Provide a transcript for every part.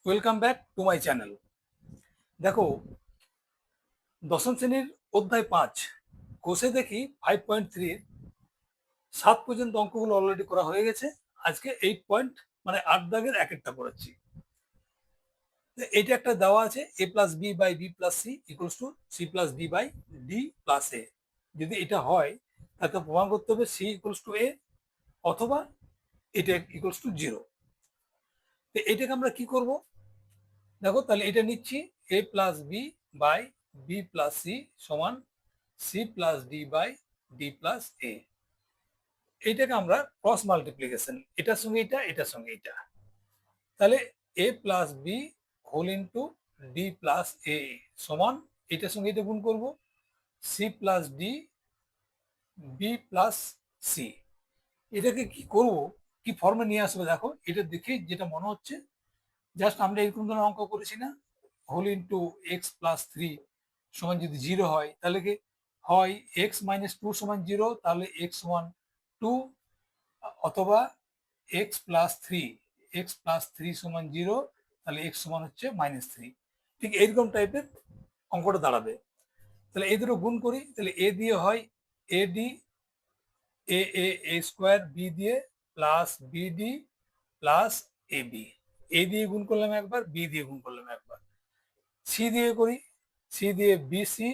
Welcome back to my channel. দেখো, দশম শ্রেণীর অধ্যায় 5 কোষে দেখি 5.3 7 পর্যন্ত অঙ্কগুলো অলরেডি করা হয়ে গেছে। আজকে 8 পয়েন্ট মানে 8 দাগের এক একটা করাচ্ছি। এইটা একটা দেওয়া আছে a plus B by B plus C equals to C plus D by D plus A. যদি এটা হয় তাকে প্রমাণ করতে হবে সি ইকুয়ালস টু এ অথবা এটা ইকুয়ালস টু জিরো। তো এটাকে আমরা কি করব? দেখো, তাহলে এটা নিচ্ছি A plus B by B plus C সমান C plus D by D plus A. এইটাকে আমরা ক্রস মাল্টিপ্লিকেশন, এটার সঙ্গে এটা, এটার সঙ্গে এটা। তাহলে এ plus B whole into D plus A সমান এটার সঙ্গে এটা গুণ করব C plus D B plus C. এটাকে কি করব, কি ফর্মে নিয়ে আসবে? দেখো, এটা দেখে যেটা মনে হচ্ছে জাস্ট আমরা এরকম ধরনের অঙ্ক করেছি না, whole into x plus three সমান যদি জিরো হয় তাহলে কি হয়? এক্স মাইনাস টু সমান জিরো, তাহলে এক্স সমান টু, অথবা এক্স প্লাস থ্রি সমান জিরো, তাহলে এক্স সমান হচ্ছে মাইনাস থ্রি। ঠিক এইরকম টাইপের অঙ্কটা দাঁড়াবে। তাহলে এই দুটো গুণ করি, তাহলে এ দিয়ে হয় a d a a a square, b দিয়ে plus b d plus A b. A দিয়ে গুণ করলাম একবার, বি দিয়ে গুণ করলাম একবার। সি দিয়ে করি, সি দিয়ে বিসি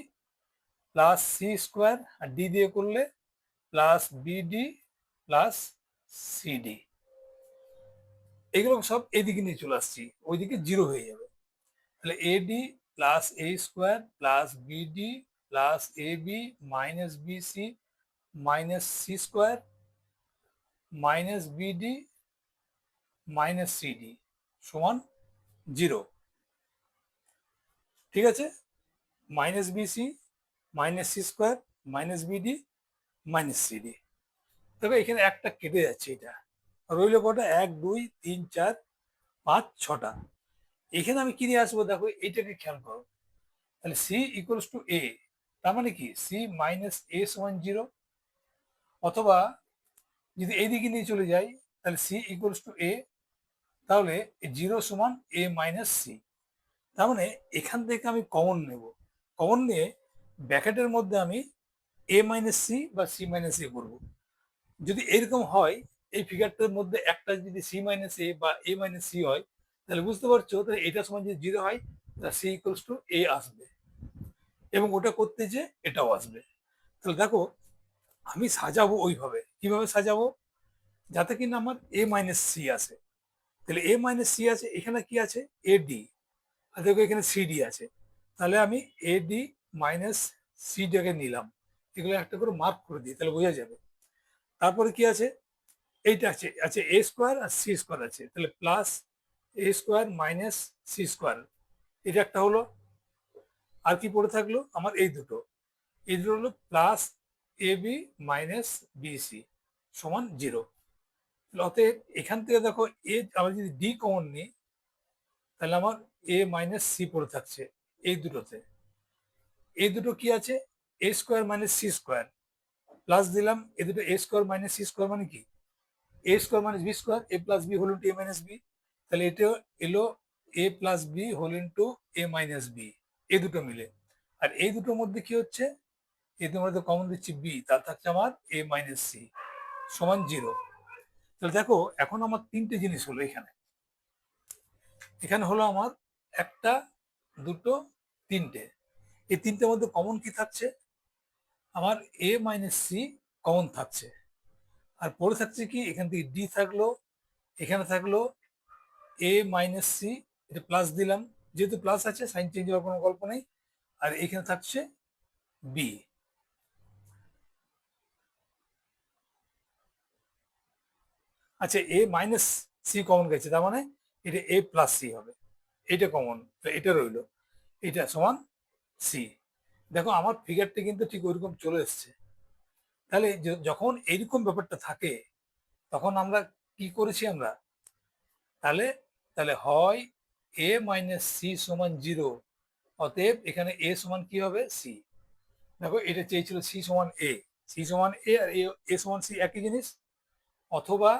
প্লাস সি স্কোয়ার, আর ডি দিয়ে করলে প্লাস বিডি প্লাস সিডি। এগুলো সব এদিকে নিয়ে চলে আসছি, ওইদিকে জিরো হয়ে যাবে। তাহলে AD plus A square plus BD plus A B minus BC minus C square minus BD minus CD সমান জিরো। ঠিক আছে, minus BC minus C square minus BD minus CD. তবে এখানে একটা কেটে যাচ্ছে, এটা রইল কটা? 1 2 3 4 5 6টা। এখানে আমি কি দিয়ে আসবো? দেখো, এইটাকে খেয়াল করো। তাহলে সি ইকুয়ালস টু এ, তার মানে কি সি মাইনাস এ সমান জিরো। অথবা যদি এইদিকে নিয়ে চলে যাই, তাহলে সি ইকুয়ালস টু এ, তাহলে জিরো সমান এ মাইনাস সি। তার মানে এখান থেকে আমি কমন নেব, কমন নিয়ে ব্র্যাকেটের মধ্যে আমি এ মাইনাস সি বা সি মাইনাস এ করবো। যদি এরকম হয়, এই ফিগারটার মধ্যে একটা যদি সি মাইনাস এ বা এ মাইনাস সি হয়, তাহলে বুঝতে পারছো তাহলে এটা সমান যদি জিরো হয় তাহলে সি ইকুয়ালস টু এ আসবে, এবং ওটা করতে যে এটাও আসবে। তাহলে দেখো, আমি সাজাবো ওইভাবে। কিভাবে সাজাবো? যাতে কিনা আমার এ মাইনাস সি আসে। তাহলে এ মাইনাস সি আছে, এখানে কি আছে? A D. আর দেখো এখানে সিডি আছে, তাহলে আমি এ ডি মাইনাস সিডিকে নিলাম। এগুলো একটা করে মার্ক করে দিই, তাহলে বোঝা যাবে। তারপরে কি আছে? এইটা আছে, আছে A square R C square আছে, তাহলে plus A square minus C square. এটা একটা হলো। আর কি পড়ে থাকলো আমার? এই দুটো, এই দুটো হলো plus A B minus b c সমান জিরো। অতএব এখান থেকে দেখো, এ আমরা যদি ডি কমন নিই, তাহলে আমার এ মাইনাস সি পড়ে থাকছে এই দুটোতে। এই দুটো কি আছে? A square minus C square, plus দিলাম এই দুটো A square minus C square মানে কি? এ square minus B square, A plus B whole into A minus B. তাহলে এটা এলো A plus B whole into A minus B, এই দুটো মিলে। আর এই দুটোর মধ্যে কি হচ্ছে? এদের মধ্যে কমন দিচ্ছি বি, তার থাকছে আমার এ মাইনাস সি সমান জিরো। তাহলে দেখো, এখন আমার তিনটে জিনিস হলো এখানে। এখানে হলো আমার একটা, দুটো, তিনটে। এই তিনটের মধ্যে কমন কি থাকছে? আমার এ মাইনাস সি কমন থাকছে। আর পড়ে থাকছে কি? এখান থেকে ডি থাকলো, এখানে থাকলো এ মাইনাস সি, এটা প্লাস দিলাম, যেহেতু প্লাস আছে সাইন চেঞ্জ হওয়ার কোনো গল্প নেই। আর এখানে থাকছে বি। আচ্ছা, এ মাইনাস সি কমন গেছে, তার মানে এটা এ প্লাস সি হবে। এটা কমন, এটা রইলো, এটা সমান সি। দেখো, আমার ফিগারটা কিন্তু ঠিক ওইরকম চলে এসছে। তাহলে যখন এইরকম ব্যাপারটা থাকে, তখন আমরা কি করেছি আমরা? তাহলে তাহলে হয় এ মাইনাস সি সমান জিরো, অতএব এখানে এ সমান কি হবে? সি। দেখো, এটা চেয়েছিল সি সমান এ, সি সমান এ আর এ সমান সি একই জিনিস। অথবা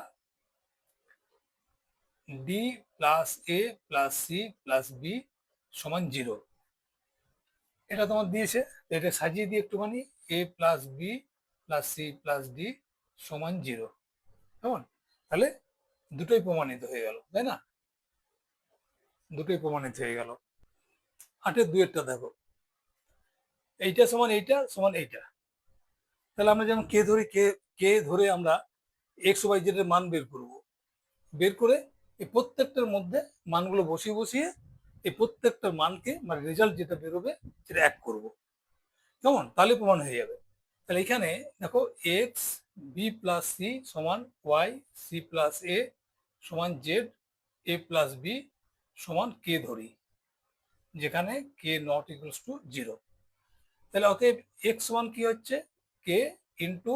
ডি প্লাস এ প্লাস সি প্লাস বি সমান 0। এটা তোমার দিয়েছে, এটা সাজিয়ে দিয়ে একটুখানি এ plus B plus C plus D সমান 0। কেমন? তাহলে দুটোই প্রমাণিত হয়ে গেল, তাই না? দুটোই প্রমাণিত হয়ে গেল। 8-এর 2-এরটা দেখো, এইটা সমান এইটা সমান এইটা। তাহলে আমরা যেমন কে ধরে কে ধরে আমরা এক্স ওয়াই জেড এর মান বের করব, বের করে এই প্রত্যেকটার মধ্যে মানগুলো বসিয়ে বসিয়ে এই প্রত্যেকটার মানকে মানে রেজাল্ট যেটা বেরোবে সেটা এক করব। কেমন? তাহলে প্রমাণ হয়ে যাবে। তাহলে এখানে দেখো এক্স বি প্লাস সি সমান ওয়াই সি প্লাস এ সমান জেড এ প্লাস বি সমান কে ধরি, যেখানে কে নট ইকুয়ালস টু 0। তাহলে অতএব এক্স সমান কি হচ্ছে, K into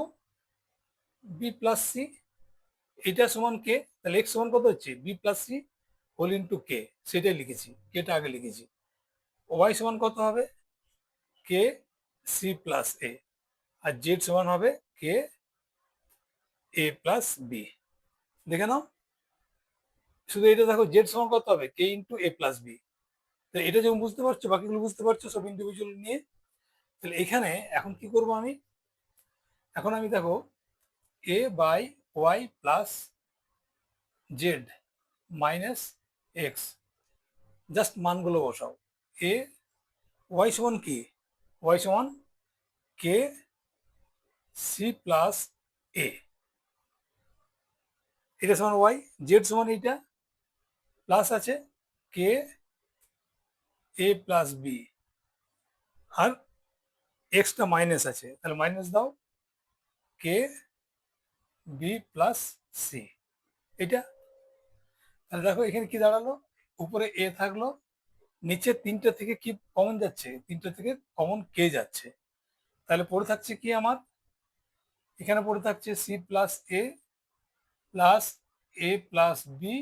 B plus C, এটা সমান কে। তাহলে এক্স সমান কত হচ্ছে, B plus C whole into K, সেটাই লিখেছি, কেটা আগে লিখেছি। ওয়াই সমান কত হবে, কে সি প্লাস এ, আর জেড সমান হবে কে এ প্লাস বি। দেখে নাও, শুধু এটা দেখো জেড সমান কত হবে, কে ইন্টু এ প্লাস বি। এটা যখন বুঝতে পারছো, বাকিগুলো বুঝতে পারছো সব ইন্ডিভিজুয়াল নিয়ে। তাহলে এখানে এখন কি করব আমি, এখন আমি দেখো A by Y plus Z minus X, just মানগুলো বসাও। এ ওয়াই সমান কি, ওয়াই সমান কে সি প্লাস এ, এটা সমান ওয়াই। জেড সমান এইটা, প্লাস আছে কে a plus B, R extra minus আছে, তাহলে মাইনাস দাও কে বি প্লাস সি, এটা। তাহলে দেখো এখানে কি দাঁড়ালো, উপরে এ থাকলো, নিচে তিনটা থেকে কি কমন যাচ্ছে, তিনটা থেকে কমন কে যাচ্ছে। তাহলে পড়ে থাকছে কি আমার, এখানে পড়ে থাকছে সি প্লাস এ প্লাস এ প্লাস বি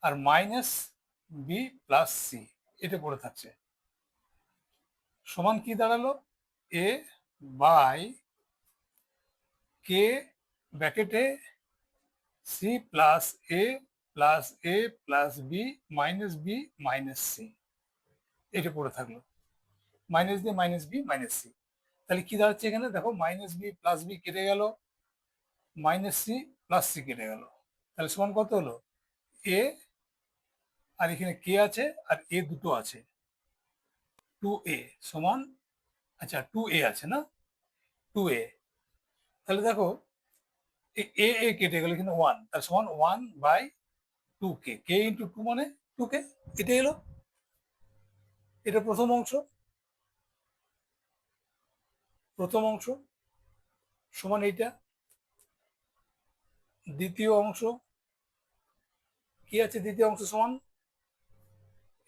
আর মাইনাস বি প্লাস সি, এটা পড়ে থাকছে। সমান কি দাঁড়ালো, এ বাই কে ব্র্যাকেটে সি প্লাস এ প্লাস এ plus B minus B minus C, এটা পড়ে থাকলো। মাইনাস দিয়ে মাইনাস বি মাইনাস সি, তাহলে কি দাঁড়াচ্ছে এখানে দেখো, মাইনাস বি প্লাস বি কেটে গেল, মাইনাস সি প্লাস সি কেটে গেল। তাহলে সমান কত হলো, এ আর এখানে কে আছে আর এ দুটো আছে, 2a সমান, আচ্ছা 2a আছে না, 2a। তাহলে দেখো এ এ কেটে গেল, এখানে 1, তার সমান 1/2k, কে ইন্টু 2 মানে 2k, এটা এলো, এটা প্রথম অংশ। প্রথম অংশ সমান এইটা, দ্বিতীয় অংশ কি আছে, দ্বিতীয় অংশ সমান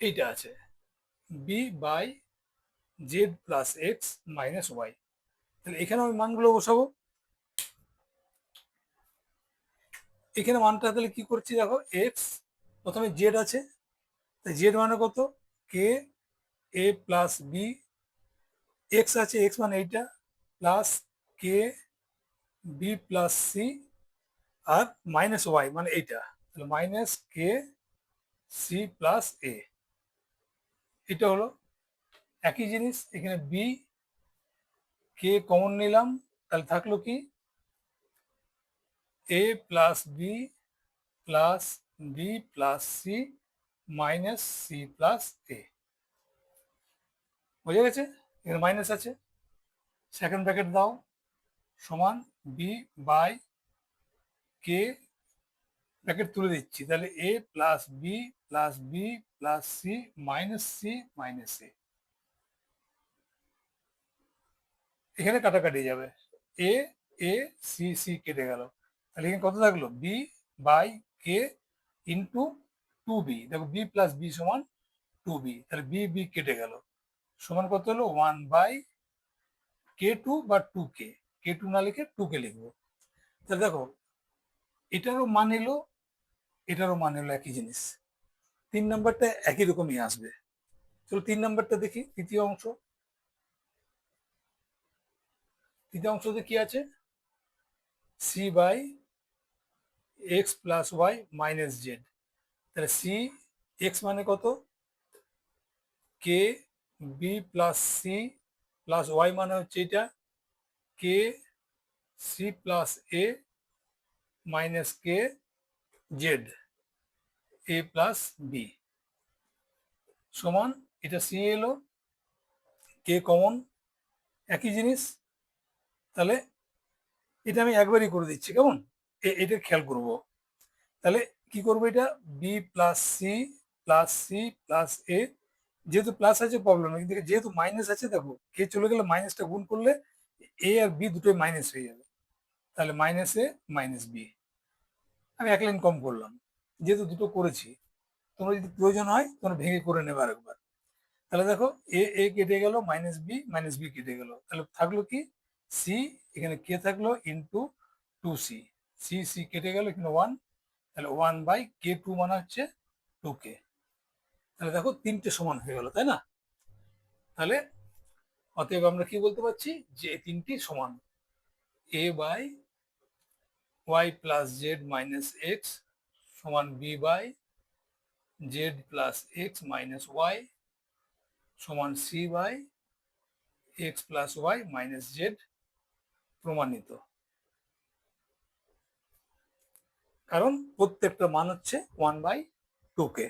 এইটা আছে, b by z plus x minus y. তাহলে এখানে আমি মানগুলো বসাবো, এখানে মানটা তাহলে কি করছি দেখো, এক্স প্রথমে জেড আছে, তাই জেড মানে কত, কে এ প্লাস বি, এক্স আছে এক্স মানে এইটা, প্লাস কে বি প্লাস সি আর মাইনাস ওয়াই মানে এইটা, তাহলে minus K C plus A, এটা হলো। একই জিনিস এখানে বি কে কমন নিলাম, তাহলে থাকলো কি এ plus B plus B plus C minus C plus A, বুঝে গেছে? এখানে মাইনাস আছে, সেকেন্ড ব্র্যাকেট দাও সমান বি বাই কে, ব্র্যাকেট তুলে দিচ্ছি, তাহলে এ plus B plus B plus C minus A, এখানে কাটাকাটি যাবে, এ এ সি সি কেটে গেল, তাহলে এখানে কত থাকলো, B by K into 2b, দেখো বি প্লাস বি সমান 2b, তাহলে বি বি কেটে গেল, সমান কত হলো 1/k2 বা 2k, k2 না লিখে 2k লিখবো। তাহলে দেখো এটারও মান এলো, এটারও মান এলো, একই জিনিস। 3 নম্বরটা একই রকমই আসবে। চলো 3 নম্বরটা দেখি, তৃতীয় অংশ। তৃতীয় অংশতে কি আছে, C by x plus Y minus Z, তাহলে সি এক্স মানে কত, K B plus C plus Y মানে হচ্ছে এটা কে সি প্লাস এ মাইনাস কে জেড এ প্লাস বি সমান, এটা সি এলো, কে কমন, একই জিনিস। তাহলে এটা আমি একবারই করে দিচ্ছি, কেমন, এটা খেয়াল করব। তাহলে কি করবো, এটা B plus C plus C plus A, যেহেতু প্লাস আছে প্রবলেম নেই, কিন্তু যেহেতু মাইনাস আছে দেখো কে চলে গেলে মাইনাসটা গুণ করলে এ আর বি দুটোই মাইনাস হয়ে যাবে, তাহলে মাইনাস এ মাইনাস বি। আমি এক লাইন কম করলাম, যেহেতু দুটো করেছি, তোমরা যদি প্রয়োজন হয় তোমরা ভেঙে করে নেবে আরেকবার। তাহলে দেখো এ এ কেটে গেল, মাইনাস বি কেটে গেল, তাহলে থাকলো কি সি, এখানে কে থাকলো into two c, c c কেটে গেল, এখানে ওয়ান, তাহলে ওয়ান বাই কে টু মানে হচ্ছে টু কে। তাহলে দেখো তিনটে সমান হয়ে গেল, তাই না? তাহলে অতএব আমরা কি বলতে পারছি যে এই তিনটি সমান, a by Y plus Z minus x সমান b by z plus x minus y সমান c by x plus Y minus z প্রমাণিত। কারণ প্রত্যেকটা মান হচ্ছে ওয়ান বাই টু কে।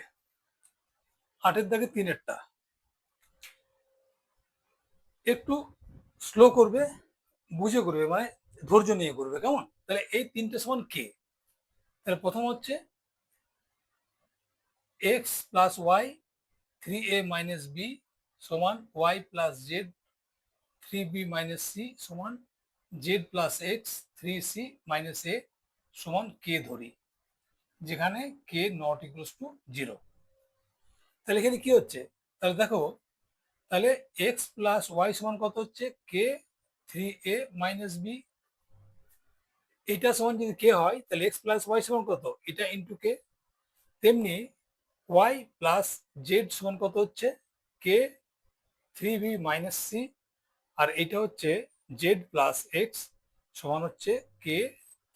আটের দাগে তিনেরটা একটু স্লো করবে, বুঝে করবে, মানে ধৈর্য নিয়ে করবে, কেমন? তাহলে এই তিনটে সমান কে, তাহলে প্রথম হচ্ছে x plus y three a minus b সমান y plus z three b minus c সমান z plus x three c minus a সমান কে ধরি, যেখানে k not equals to zero. তাহলে এখানে কি হচ্ছে, তাহলে দেখো, তাহলে এক্স প্লাস ওয়াই সমান কত হচ্ছে K three a minus B, এটা সমান যদি কে হয় তাহলে এক্স প্লাস ওয়াই সমান কত, এটা ইন্টু কে। তেমনি ওয়াই প্লাস জেড সমান কত হচ্ছে K three b minus C, আর এটা হচ্ছে জেড প্লাস এক্স সমান হচ্ছে কে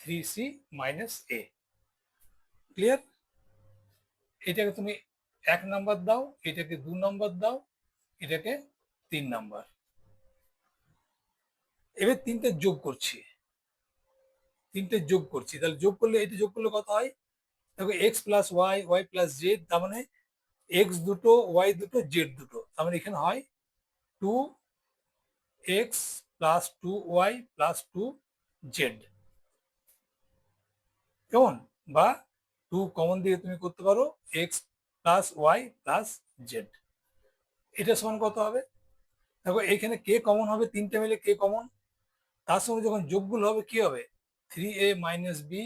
থ্রি সি মাইনাস এ। ক্লিয়ার? এটাকে তুমি এক নাম্বার দাও, এটাকে দু নাম্বার দাও, এটাকে তিন নাম্বার। এবার তিনটে যোগ করছি, তাহলে যোগ করলে এটা যোগ করলে কত হয়, দেখো x plus y y plus z, তার মানে এক্স দুটো ওয়াই দুটো জেড দুটো, তার মানে এখানে হয় two x plus two y plus two z, কেমন? বা টু কমন দিয়ে তুমি করতে পারো x plus Y plus z. এটা সমান কত হবে, দেখো এখানে কে কমন হবে, তিনটে মিলে কে কমন, তার সঙ্গে যখন যোগগুলো হবে কি হবে, থ্রি এ মাইনাস বি,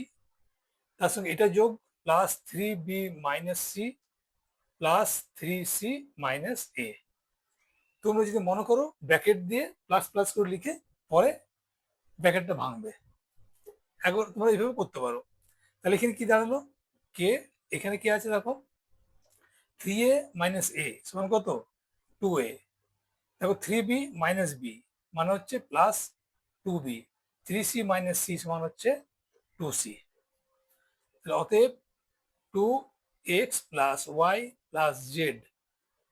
তার সঙ্গে এটা যোগ plus three b minus C plus three c minus a. তোমরা যদি মনে করো ব্র্যাকেট দিয়ে প্লাস প্লাস করে লিখে পরে ব্র্যাকেটটা ভাঙবে, একবার তোমরা এইভাবে করতে পারো। তাহলে এখানে কি দাঁড়ালো, কে, এখানে কি আছে দেখো থ্রি এ মাইনাস এ সমান কত টু এ, দেখো থ্রি বি মাইনাস বি মানে হচ্ছে plus two b, three c minus c সমান হচ্ছে টু সি। অতএব two x plus Y plus z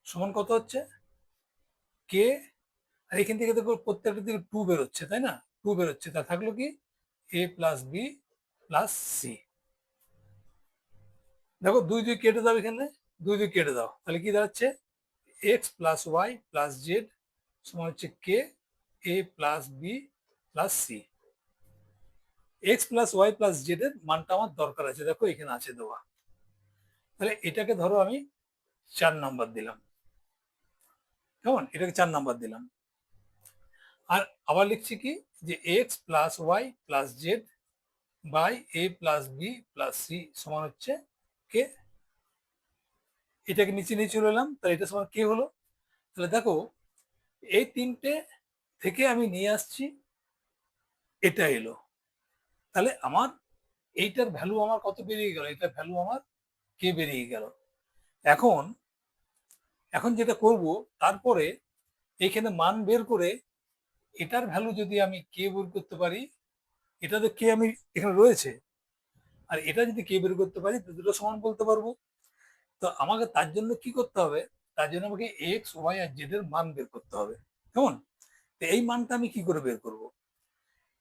সমান কত হচ্ছে কে, আর এখান থেকে দেখো প্রত্যেকটা দিকে টু বেরোচ্ছে, তাই না, টু বেরোচ্ছে, তা থাকলো কি এ প্লাস বি প্লাস সি। দেখো দুই দুই কেটে দাও, এখানে দুই দুই কেটে দাও, তাহলে কি দাঁড়াচ্ছে x plus Y plus z সমান হচ্ছে k a plus B plus c. X plus Y plus z এর মানটা আমার দরকার আছে, দেখো এখানে আছে দেওয়া, তাহলে এটাকে ধরো আমি 4 নাম্বার দিলাম, কেমন, এটাকে 4 নাম্বার দিলাম। আর আবার লিখছি কি যে x plus Y plus z by a plus B plus C সমান হচ্ছে কে, এটাকে নিচে নিয়ে চলে এলাম, তাহলে এটা সমান কে হলো। তাহলে দেখো এই তিনটে থেকে আমি নিয়ে আসছি, এটা এলো, তাহলে আমার এইটার ভ্যালু আমার কত বেরিয়ে গেল, এটার ভ্যালু আমার কে বেরিয়ে গেল। এখন এখন যেটা করব, তারপরে এখানে মান বের করে এটার ভ্যালু যদি আমি কে বের করতে পারি, এটা তো কে আমি এখানে রয়েছে, আর এটা যদি কে বের করতে পারি তো দুটো সমান বলতে পারবো। তো আমাকে তার জন্য কি করতে হবে, তার জন্য আমাকে এক্স ওয়াই আর জেড এর মান বের করতে হবে। কেমন? তো এই মানটা আমি কি করে বের করব?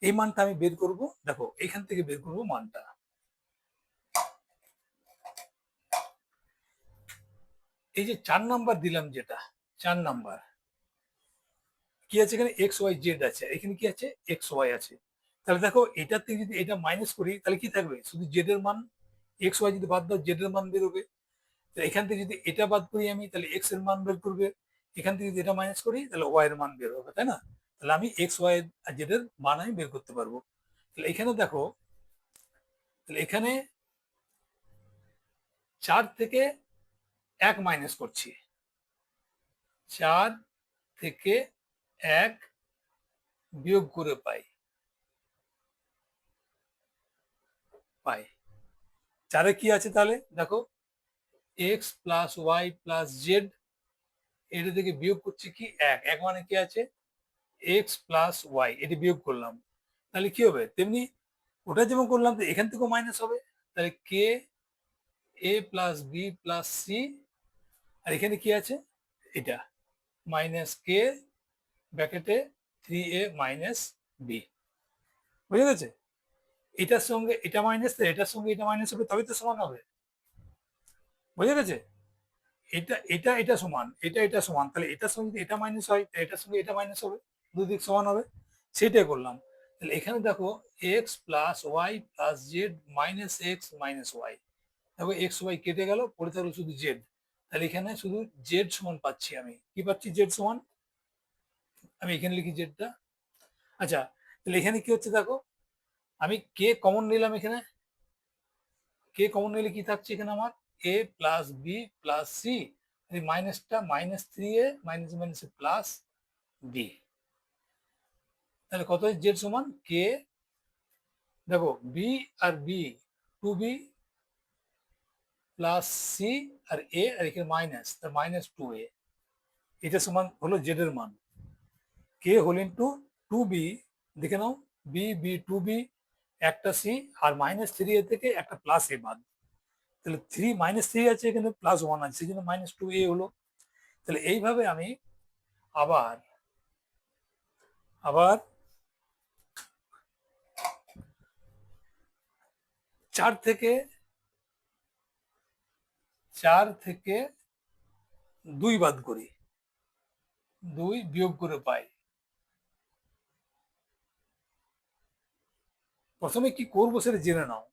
এই মানটা আমি বের করব, দেখো এখান থেকে বের করব মানটা। এই যে 4 নাম্বার দিলাম, যেটা 4 নাম্বার কি আছে এখানে, এক্স ওয়াই জেড আছে, এখানে কি আছে, এক্স ওয়াই আছে। তাহলে দেখো এটার থেকে যদি এটা মাইনাস করি তাহলে কি থাকবে, শুধু জেড এর মান। এক্স ওয়াই যদি বাদ দাও জেড এর মান বেরোবে। তো এখান থেকে যদি এটা বাদ করি আমি, তাহলে এক্স এর মান বের করবে। এখান থেকে যদি এটা মাইনাস করি তাহলে ওয়াই এর মান বের হবে, তাই না? তাহলে আমি এক্স ওয়াই আর জেড এর মান আমি বের করতে পারবো। তাহলে এখানে দেখো, তাহলে এখানে 4 থেকে 1 মাইনাস করছি, 4 থেকে 1 বিয়োগ করে পাই পাই 4-এ কি আছে তাহলে দেখো, x plus Y plus z, এটা থেকে বিয়োগ করছি কি 1, 1 মানে কি আছে, এক্স প্লাস ওয়াই, এটি বিয়োগ করলাম। তাহলে কি হবে, তেমনি ওটা যেমন করলাম তো এখান থেকেও মাইনাস হবে। তাহলে কে a plus B plus c, আর এখানে কি আছে, এটা মাইনাস কে ব্র্যাকেটে 3a মাইনাস বি। বুঝে গেছে? এটার সঙ্গে এটা মাইনাস, এটার সঙ্গে এটা মাইনাস হবে, তবেই তো সমান হবে। বুঝে গেছে? এটা এটা এটা সমান, এটা এটা সমান, তাহলে এটার সঙ্গে যদি এটা মাইনাস হয় এটার সঙ্গে এটা মাইনাস হবে, দুদিক সমান হবে। সেটাই করলাম। তাহলে এখানে দেখো x plus Y plus Z minus x minus y, দেখো এক্স ওয়াই কেটে গেল, পড়ে থাকলো শুধু জেড। তাহলে এখানে শুধু জেড সমান পাচ্ছি, আমি কি পাচ্ছি, জেড সমান। আমি এখানে লিখি জেডটা। আচ্ছা, তাহলে এখানে কি হচ্ছে দেখো, আমি কে কমন নিলাম, এখানে কে কমন নিলে কি থাকছে এখানে আমার, a plus B plus c, এই মাইনাসটা minus 3a minus minus plus b. তাহলে কত, জেড সমান কে, দেখো বি আর বি 2b প্লাস সি আর এ, আর এখানে মাইনাস, তার মাইনাস 2a, এটা সমান হলো জেড এর মান। কে হোল ইন্টু 2b, দেখে নাও, বি বি 2b, একটা সি, আর মাইনাস 3a থেকে একটা প্লাস এ বাদ। তাহলে 3 মাইনাস 3 আছে, এখানে প্লাস 1 আছে, সেই জন্য মাইনাস 2a হলো। তাহলে এইভাবে আমি আবার আবার 4 থেকে 2 বাদ করি, 2 বিয়োগ করে পাই। প্রথমে কি করবো সেটা জেনে নাও।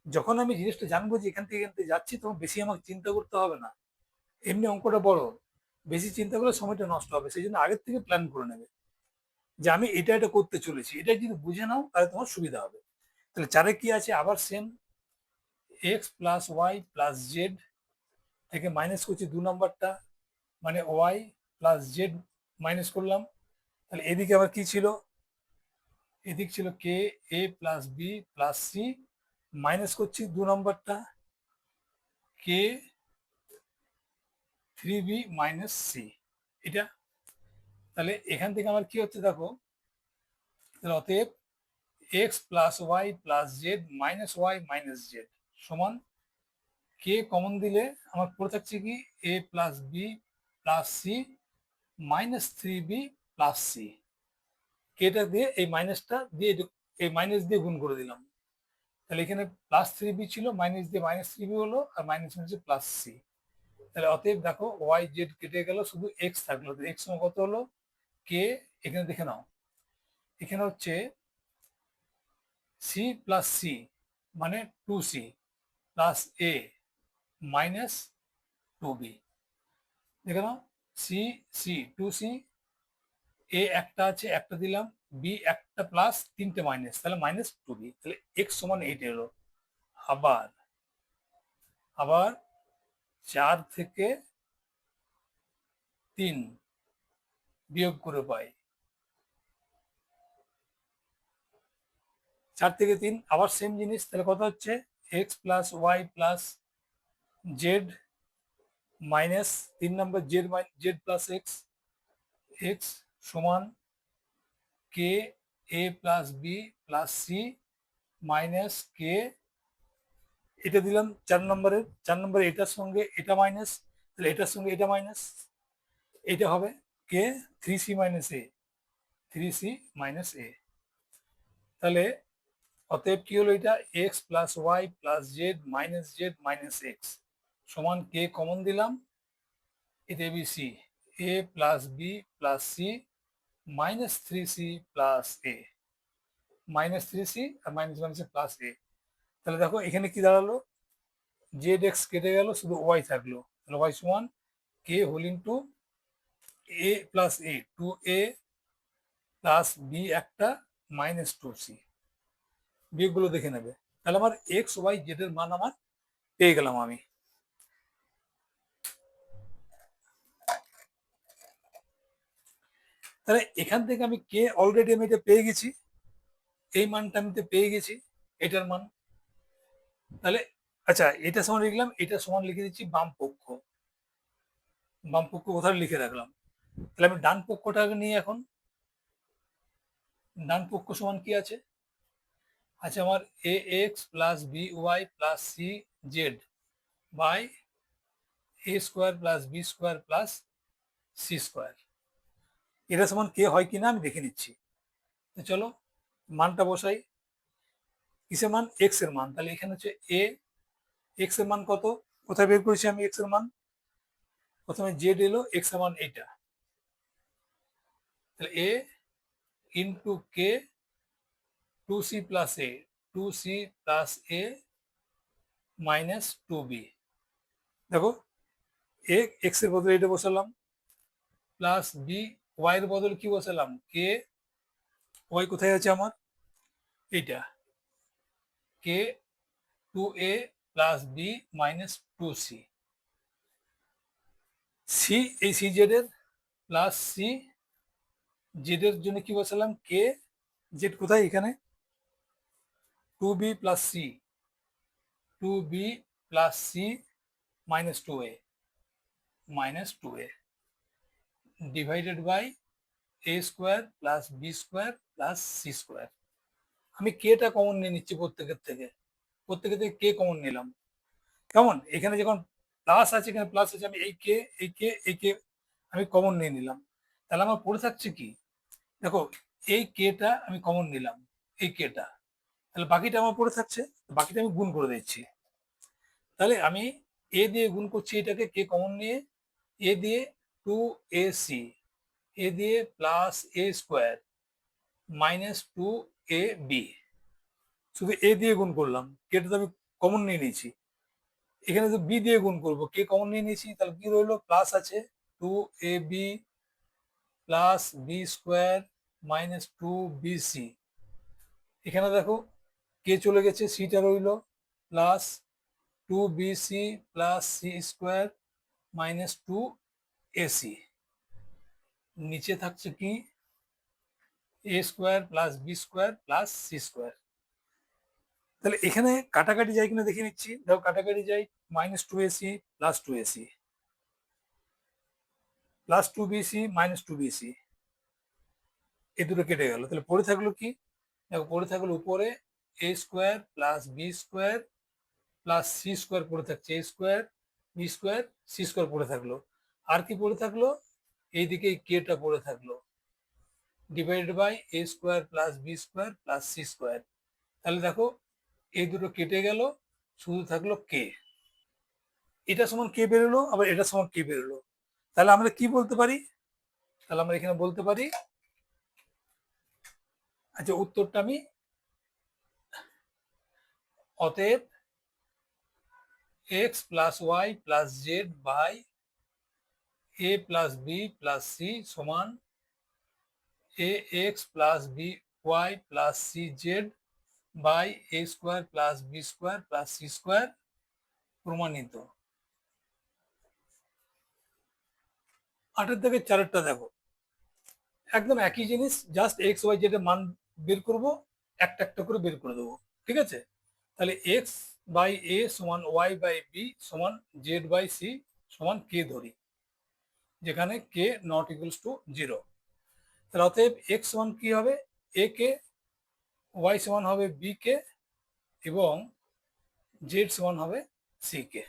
যখন আমি জিনিসটা জানবো যে এখান থেকে যাচ্ছি, তখন বেশি আমাকে চিন্তা করতে হবে না। এমনি অঙ্কটা বড়, বেশি চিন্তা করলে সময়টা নষ্ট হবে, সেই জন্য আগের থেকে প্ল্যান করে নেবে যে আমি এটা এটা করতে চলেছি। এটা যদি বুঝে নাও তাহলে তোমার সুবিধা হবে। তাহলে 4-এ কি আছে, আবার same, x plus Y plus z থেকে মাইনাস করছি 2 নাম্বারটা, মানে ওয়াই প্লাস জেড মাইনাস করলাম। তাহলে এদিকে আবার কি ছিল, এদিক ছিল k a plus B plus C, minus করছি 2 নাম্বারটা, কে 3b মাইনাস সি, এটা। তাহলে এখান থেকে আমার কি হচ্ছে দেখো, তাহলে অতএব x plus Y plus Z minus y minus z সমান, কে কমন দিলে আমার পড়ে থাকছে কি, এ plus B plus C minus 3b plus c. কেটা দিয়ে এই মাইনাসটা দিয়ে এই মাইনাস দিয়ে গুণ করে দিলাম। তাহলে এখানে প্লাস 3b ছিল, মাইনাস দিয়ে মাইনাস 3b হলো, আর মাইনাস মাইনাস প্লাস সি। তাহলে অতএব দেখো ওয়াই জেড কেটে গেল, শুধু এক্স থাকলো। এক্স সমান কত হলো, কে, এখানে দেখে নাও, এখানে হচ্ছে সি প্লাস সি মানে 2c প্লাস এ মাইনাস 2b, দেখে নাও, সি সি 2c, এ একটা আছে, একটা দিলাম, বি একটা প্লাস 3টে মাইনাস, তাহলে মাইনাস 2b। তাহলে এক্স সমান 8 এলো। আবার আবার 4 থেকে 3 বিয়োগ করে পাই, 4 থেকে 3 আবার সেম জিনিস, তাহলে কত হচ্ছে, x plus Y plus Z minus 3 number z z plus x, x সমান k a plus B plus C minus k এটা দিলাম 4 নম্বরে এটার সঙ্গে এটা মাইনাস, তাহলে এটার সঙ্গে এটা মাইনাস, এটা হবে কে 3c - a তাহলে অতএব কি হলো, এটা x plus Y plus Z minus x সমান কে কমন দিলাম, এটা a b c a plus B plus c -3c plus a, -3c আর মাইনাস মাইনাসে প্লাস এ। তাহলে দেখো এখানে কি দাঁড়ালো, জেড এক্স কেটে গেল, শুধু ওয়াই থাকলো, তাহলে ওয়াই সমান কে whole into a plus A 2a plus B একটা -2c, বিয়োগগুলো দেখে নেবে। তাহলে আমার এক্স ওয়াই জেড এর মান আমার পেয়ে গেলাম আমি। তাহলে এখান থেকে আমি কে অলরেডি আমি এটা পেয়ে গেছি, এই মানটা আমি তো পেয়ে গেছি, এটার মান। তাহলে আচ্ছা, এটা সমান লিখলাম, এটা সমান লিখে দিচ্ছি বাম পক্ষ, বাম পক্ষ কোথায় লিখে রাখলাম। তাহলে আমি ডান পক্ষটাকে নিয়ে এখন, ডান পক্ষ সমান কি আছে, আচ্ছা আমার a x plus B Y plus C z by a square plus b square plus c square, এটা সমান কে হয় কিনা আমি দেখে নিচ্ছি। তো চলো মানটা বসাই, কিসের মান, এক্স এর মান। তাহলে এখানে হচ্ছে এ, এক্স এর মান কত, কোথায় বের করেছি আমি এক্স এর মান, প্রথমে জেড এলো, এক্স এর মান এটা, তাহলে এ ইন্টু কে 2c প্লাস এ, 2c প্লাস এ মাইনাস 2b। দেখো এ এক্স এর বদলে এটা বসালাম, প্লাস বি ওয়াই এর বদলে কি বসালাম, কে ওয়াই কোথায় আছে আমার, এইটা কে 2a plus B minus 2c, c এই সি জেড এর প্লাস সি জেড এর জন্য কি বসালাম, কে জেড কোথায় এখানে 2b plus c, 2b plus c -2a divided by a square plus b square plus c square. আমি কেটা কমন নিয়ে নিচ্ছি প্রত্যেকের থেকে কে কমন নিলাম, কেমন, এখানে যখন প্লাস আছে, এখানে প্লাস আছে, আমি এই কে আমি কমন নিয়ে নিলাম। তাহলে আমার পড়ে থাকছে কি, দেখো এই কেটা আমি কমন নিলাম, এই কেটা, তাহলে বাকিটা আমার পড়ে থাকছে, বাকিটা আমি গুণ করে দিচ্ছি। তাহলে আমি এ দিয়ে গুণ করছি এটাকে কে কমন নিয়ে, এ দিয়ে 2ac, এ দিয়ে প্লাস এ স্কোয়ার -2ab, শুধু এ দিয়ে গুণ করলাম, কেটা তো আমি কমন নিয়ে নিয়েছি। এখানে তো বি দিয়ে গুণ করবো, কে কমন নিয়ে নিয়েছি, তাহলে কি রইলো, প্লাস আছে 2ab plus b square -2bc। এখানে দেখো কে চলে গেছে, সিটা রইলো plus 2bc plus c square -2ac, নিচে থাকছে কি এ square plus b square plus c square. তাহলে এখানে কাটাকাটি যায় কিনা দেখে নিচ্ছি, দেখো কাটাকাটি যায়, -2ac plus 2ac plus 2bc -2bc, এই দুটো কেটে গেল। তাহলে পড়ে থাকলো কি, দেখো পড়ে থাকলো উপরে a square plus b square plus c square পড়ে থাকছে, a square b square c square পড়ে থাকলো, আর কি পড়ে থাকলো, এইদিকে কেটা পড়ে থাকলো, divided by a square plus b square plus c square. তাহলে দেখো এই দুটো কেটে গেল, শুধু থাকলো কে, এটা সমান কে বেরোলো, আবার এটা সমান কে বেরোলো। তাহলে আমরা কি বলতে পারি, তাহলে আমরা এখানে বলতে পারি, আচ্ছা উত্তরটা আমি, অতএব x plus Y plus z by a plus B plus C সমান a x plus B Y plus C z by a square plus b square plus c square প্রমাণিত। 8 থেকে 4টা দেখো একদম একই জিনিস, জাস্ট এক্স ওয়াই জেড এর মান বের করব, একটা একটা করে বের করে দেবো, ঠিক আছে। তাহলে এক্স বাই এ সমান ওয়াই বাই বি সমান জেড বাই সি সমান কে ধরি, যেখানে কে নট ইকুয়ালস টু 0। তাহলে অতএব এক্স সমান কি হবে, এ কে, ওয়াই সমান হবে বি কে, এবং জেড সমান হবে সি কে,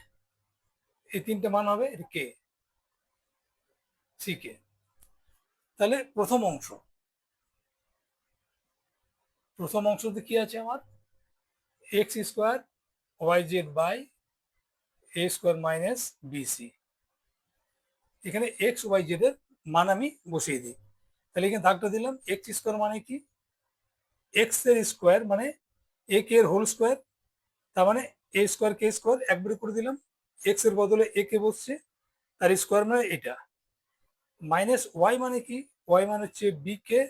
এই তিনটে মান হবে কে সি কে। তাহলে প্রথম অংশতে কি আছে আমার, x square y Z by a square minus b c. এখানে এক্স ওয়াই জেড এর মান আমি বসিয়ে দিই। তাহলে এখানে দাগটা দিলাম, এক্স স্কোয়ার মানে কি, এক্স এর স্কোয়ার মানে এ কে এর হোল স্কোয়ার, তার মানে এ স্কোয়ার কে স্কোয়ার একবারে করে দিলাম, এক্স এর বদলে এ কে বসছে, তার স্কোয়ার মানে এটা, মাইনাস ওয়াই মানে কি, ওয়াই মানে হচ্ছে বি কে,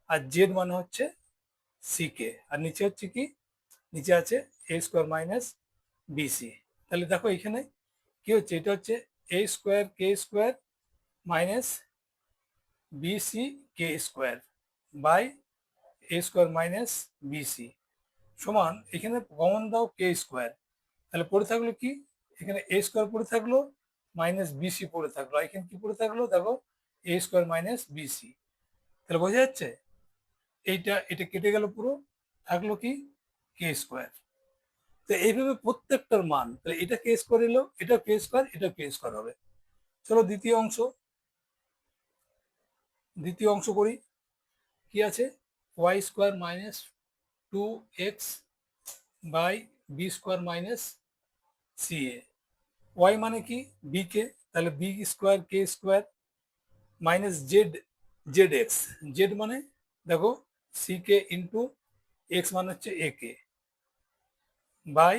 আর জেড মানে হচ্ছে সি কে, আর নিচে হচ্ছে কি, নিচে আছে এ স্কোয়ার মাইনাস বিসি। তাহলে দেখো এখানে কি হচ্ছে, এটা হচ্ছে a square k square minus b c k square by a square minus b c সমান, এখানে কমন দাও কে স্কোয়ার, তাহলে পড়ে থাকলো কি, এখানে এ স্কোয়ার পড়ে থাকলো মাইনাস বিসি পড়ে থাকলো, এখানে কি পড়ে থাকলো দেখো, এ স্কোয়ার মাইনাস বিসি। তাহলে বোঝা যাচ্ছে, এটা কেটে গেল পুরো, থাকলো কি কে স্কোয়ার। তো এইভাবে প্রত্যেকটার মান, তাহলে এটা কে স্কোয়ার এলো, এটা কে স্কোয়ার, এটা কে স্কোয়ার হবে। চলো দ্বিতীয় অংশ করি। কি আছে, y square minus 2x by b square minus c a. Y মানে কি বি কে, তাহলে b square k square minus z, z x, z মানে দেখো সি কে ইন্টু এক্স মানে হচ্ছে a k by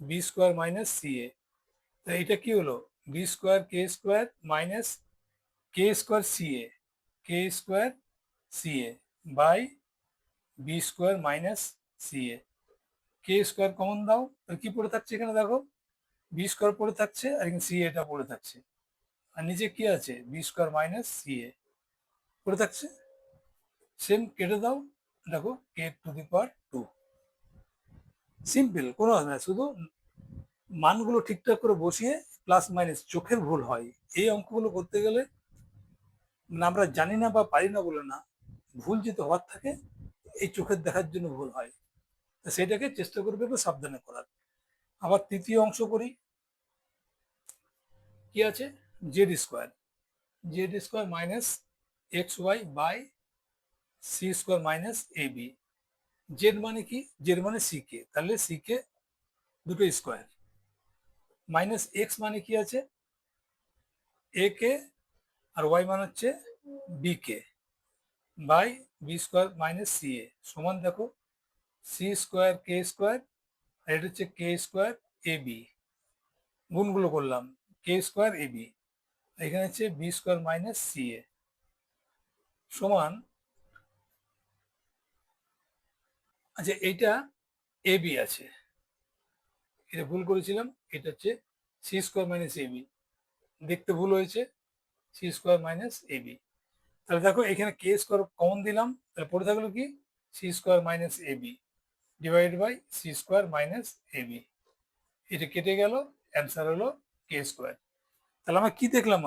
b square minus c a. এটা কি হলো, b square k square minus k square c a, k square c a by b square minus c a. K square common দাও, তাহলে কি পড়ে থাকছে এখানে দেখো, বি স্কোয়ার পড়ে থাকছে, আর এখানে সি এটা পড়ে থাকছে, আর নিচে কি আছে বি স্কোয়ার মাইনাস সি এ পড়ে থাকছে, সেম কেটে দাও, দেখো কে টু দি পাওয়ার 2। সিম্পল, কোনো না, শুধু মানগুলো ঠিকঠাক করে বসিয়ে প্লাস মাইনাস, চোখের ভুল হয় এই অঙ্কগুলো করতে গেলে, মানে আমরা জানি না বা পারি না বলে না, ভুল যেতে হওয়ার থাকে, এই চোখের দেখার জন্য ভুল হয়, সেটাকে চেষ্টা করবে একটু সাবধানে করার। আবার তৃতীয় অংশ করি। কি আছে, z square minus x Y by c square minus a b. Z মানে কি, জেড মানে সি কে, তাহলে সি কে দুটো স্কোয়ার, মাইনাস এক্স মানে কি আছে এ কে, আর ওয়াই মানে হচ্ছে b k by b square minus c a সমান, দেখো সি স্কোয়ার কে স্কোয়ার, আর এটা হচ্ছে কে স্কোয়ার এ বি, গুণগুলো করলাম কে স্কোয়ার এ বি, এখানে হচ্ছে B square minus c a সমান, আচ্ছা এইটা এ বি আছে, এটা ভুল করেছিলাম, এটা হচ্ছে C square minus a B, দেখতে ভুল হয়েছে, C square minus a B. তাহলে দেখো এখানে কে স্কোয়ার কমন দিলাম, তাহলে পড়ে থাকলো কি c square minus a b divide by c square minus a b, এটা কেটে গেল, অ্যান্সার হলো কে স্কোয়ার। তাহলে আমার কি দেখলাম,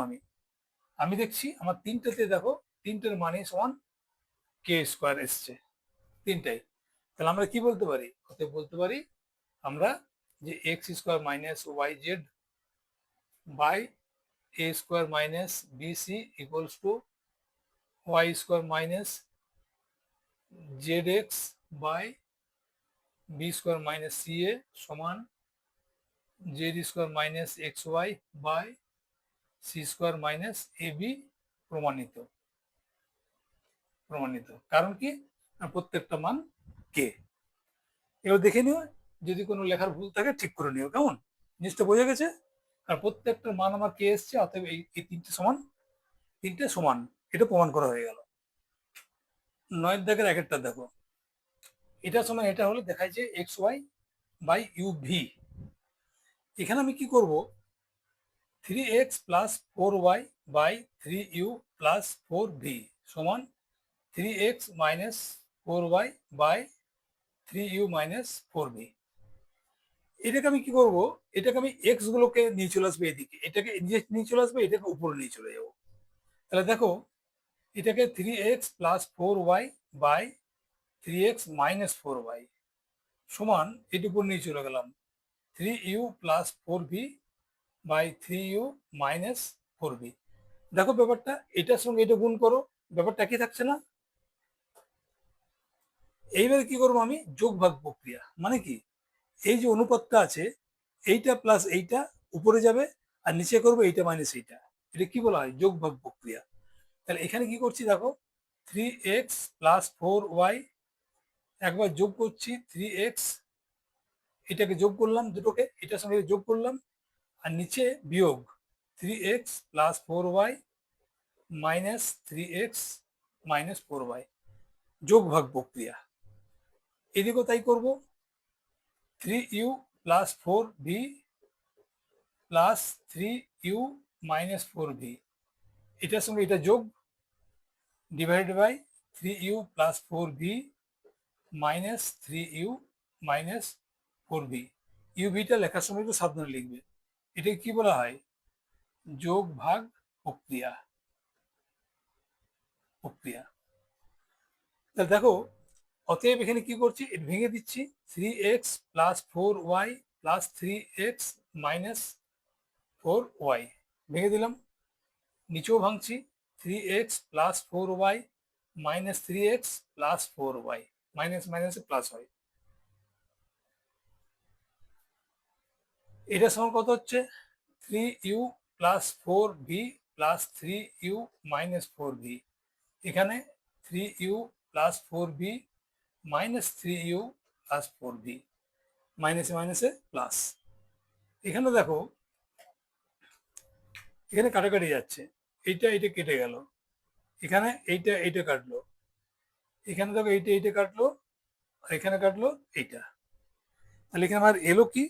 আমি দেখছি আমার তিনটাতে দেখো, তিনটের মানে সমান কে স্কোয়ার এসছে, তিনটাই। তাহলে আমরা কি বলতে পারি, বলতে পারি আমরা যে x square minus Y Z by a square minus b c equals to Y square minus Z x by b square minus c a সমান Z square minus x Y by c square minus a b. প্রমাণিত, প্রমাণিত, কারণ কি প্রত্যেকটা মান কে। এবার দেখে নিও, যদি কোনো লেখার ভুল থাকে ঠিক করে নিও, কেমন, জিনিসটা বোঝা গেছে। আর প্রত্যেকটা মান আমার কে এসছে, অতএব এই তিনটে সমান, তিনটে সমান, এটা প্রমাণ করা হয়ে গেল। 9 দাগের এক একটা দেখো, এটা সমান এটা হলে দেখায় যে x Y by u v. এখানে আমি কি করব, 3x plus 4y by 3u plus 4v সমান 3x minus 4y by 3u minus 4v। এটাকে আমি কি করব, এটাকে আমি এক্স গুলোকে নিয়ে চলে আসবে এদিকে, এটাকে নিয়ে চলে আসবে, এটাকে উপরে নিয়ে চলে যাবো। তাহলে দেখো এটাকে 3x plus 4y by 3x minus 4y সমান এটি উপর নিয়ে চলে গেলাম, 3u plus 4v by 3u minus 4v। দেখো ব্যাপারটা, এটার সঙ্গে এটা গুণ করো, ব্যাপারটা কি থাকছে না? এইবারে কি করবো আমি? যোগ ভাগ প্রক্রিয়া। মানে কি, এই যে অনুপাতটা আছে, এইটা প্লাস এইটা উপরে যাবে, আর নিচে করবো এইটা মাইনাস এইটা। এটা কি বলা হয়? যোগ ভাগ প্রক্রিয়া। তাহলে এখানে কি করছি দেখো, 3x প্লাস 4y, একবার যোগ করছি 3x, এটাকে যোগ করলাম দুটোকে, এটার সঙ্গে যোগ করলাম, আর নিচে বিয়োগ 3x plus 4y minus 3x minus 4y, যোগ ভাগ প্রক্রিয়া। এদিকেও তাই করবো, 3u plus 4v plus 3u minus 4v, এটার সঙ্গে এটা যোগ, divide by 3u plus 4v minus 3u minus 4v। ইউভিটা লেখার সময় একটু সাবধানে লিখবে। এটাকে কি বলা হয়? যোগ ভাগ প্রক্রিয়া। তাহলে দেখো, অতএব এখানে কি করছি, এটা ভেঙে দিচ্ছি, 3x plus 4y plus 3x minus 4y, ভেঙে দিলাম। নিচেও ভাঙছি, 3x plus 4y minus 3x plus 4y, minus মাইনাসে প্লাস হয়। এটা সমান কত হচ্ছে? 3u plus 4v plus 3u minus 4v। এখানে 3u plus 4v minus 3u plus 4v, মাইনাসে মাইনাসে প্লাস। এখানে দেখো, এখানে কাটাকাটি যাচ্ছে, এইটা এইটা কেটে গেল, এখানে এইটা এইটা কাটলো, এখানে দেখো এইটা এইটা কাটলো, আর এখানে কাটলো এইটা। তাহলে এখানে আমার এলো কি?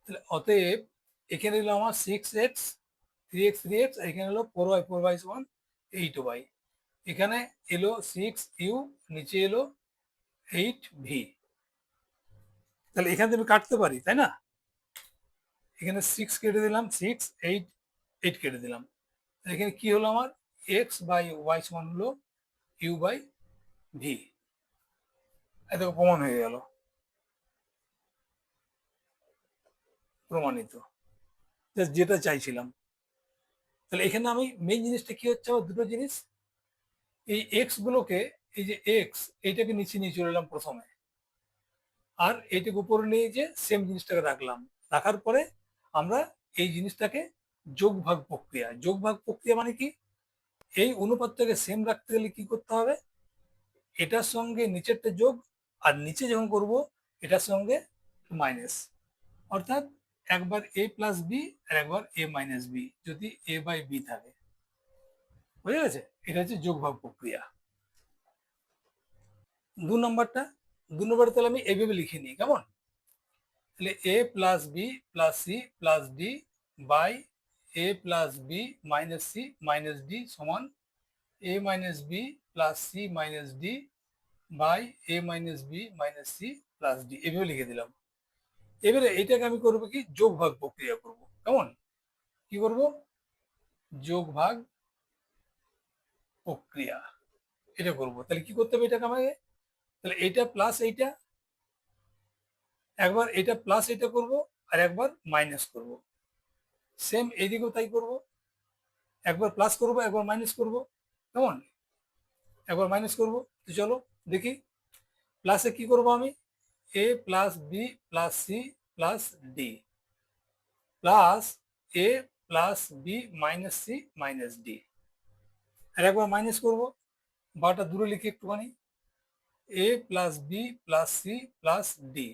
তাহলে অতএব এখানে এলো আমার 6x 3x 3x, এখানে এলো 4y 4y সমান 8y। এখানে এলো 6u, নিচে এলো 8v। তাহলে এখান থেকে আমি কাটতে পারি, তাই না? এখানে 6 কেটে দিলাম, 6 8 8 কেটে দিলাম। এখানে কি হলো আমার? x বাই y সমান হলো u বাই v। এটা প্রমাণ হয়ে গেল, প্রমাণিত, যেটা চাইছিলাম। তাহলে এখানে আমি মেইন জিনিসটা কি হচ্ছে, আমার দুটো জিনিস, এই এক্স গুলোকে, এই যে এক্স, এইটাকে নিচে নিয়ে চলে এলাম প্রথমে, আর এইটাকে উপরে নিয়ে যে সেম জিনিসটাকে রাখলাম। রাখার পরে আমরা এই জিনিসটাকে যোগ ভাগ প্রক্রিয়া। যোগ ভাগ প্রক্রিয়া মানে কি, এই অনুপাতটাকে সেম রাখতে গেলে কি করতে হবে? এটার সঙ্গে নিচেরটা যোগ, আর নিচে যখন করব এটার সঙ্গে মাইনাস। অর্থাৎ একবার এ প্লাস বি আর একবার এ মাইনাস বি, যদি এ বাই বি থাকে। বুঝে গেছে? এটা হচ্ছে যোগ ভাগ প্রক্রিয়া। 2 নম্বরটা, 2 নম্বরে তাহলে আমি এইভাবে লিখে নিই, কেমন? তাহলে এ plus B plus C plus D by a plus B minus c minus d সমান a minus b plus C minus d by a minus B minus C plus d, এভাবে লিখে দিলাম। এবারে এইটাকে আমি করবো কি, যোগ ভাগ প্রক্রিয়া করব। কেমন? কি করব? যোগ ভাগ প্রক্রিয়া এটা করব। তাহলে কি করতে হবে এটাকে আমাকে? তাহলে এইটা প্লাস এইটা, একবার এটা প্লাস এটা করব, আর একবার মাইনাস করব। সেম এইদিকেও তাই করব, একবার প্লাস করব একবার মাইনাস করব। কেমন? একবার মাইনাস করব। তো চলো দেখি, প্লাসে কি করব আমি? A plus B plus C plus d plus A plus B minus c minus d. আর একবার মাইনাস করব, বাটা দূরে লিখি একটুখানি, এ plus B plus C plus d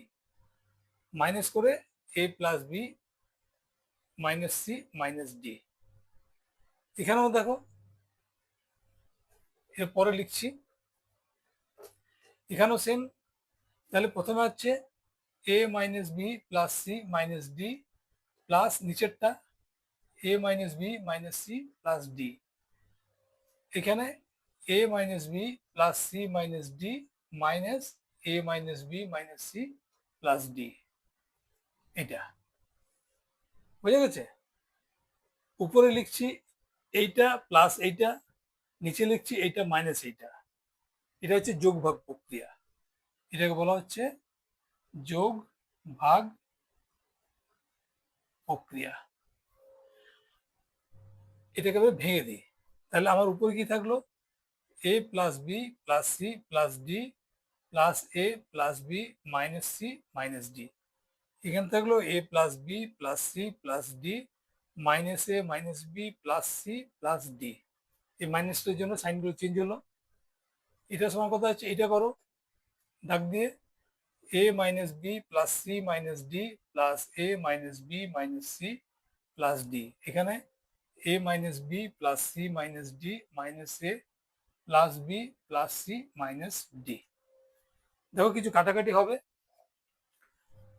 minus করে a plus B minus c minus d. এখানেও দেখো, এর পরে লিখছি, এখানেও সেম। তাহলে প্রথমে হচ্ছে a minus b plus C minus d plus নিচেরটা a minus B minus C plus d. এখানে a minus b plus C minus d minus a minus B minus C plus d. এটা বুঝে গেছে? উপরে লিখছি এইটা প্লাস এইটা, নিচে লিখছি এইটা মাইনাস এইটা। এটা হচ্ছে যোগ ভাগ প্রক্রিয়া, এটাকে বলা হচ্ছে যোগ ভাগ প্রক্রিয়া, এটাকে আমি ভেঙে দিই। তাহলে আমার উপরে কি থাকলো, a plus B plus C plus d plus A plus B minus c minus d. এখানে থাকলো a plus B plus C plus d minus a minus b plus C plus d. এই মাইনাসটার জন্য সাইনগুলো চেঞ্জ হলো। এটা সমান কথা হচ্ছে, এটা করো দাগ দিয়ে, a minus b plus C minus d plus A minus B minus C plus d. এখানে a minus b plus C minus d minus a plus B plus C minus d. দেখো কিছু কাটাকাটি হবে,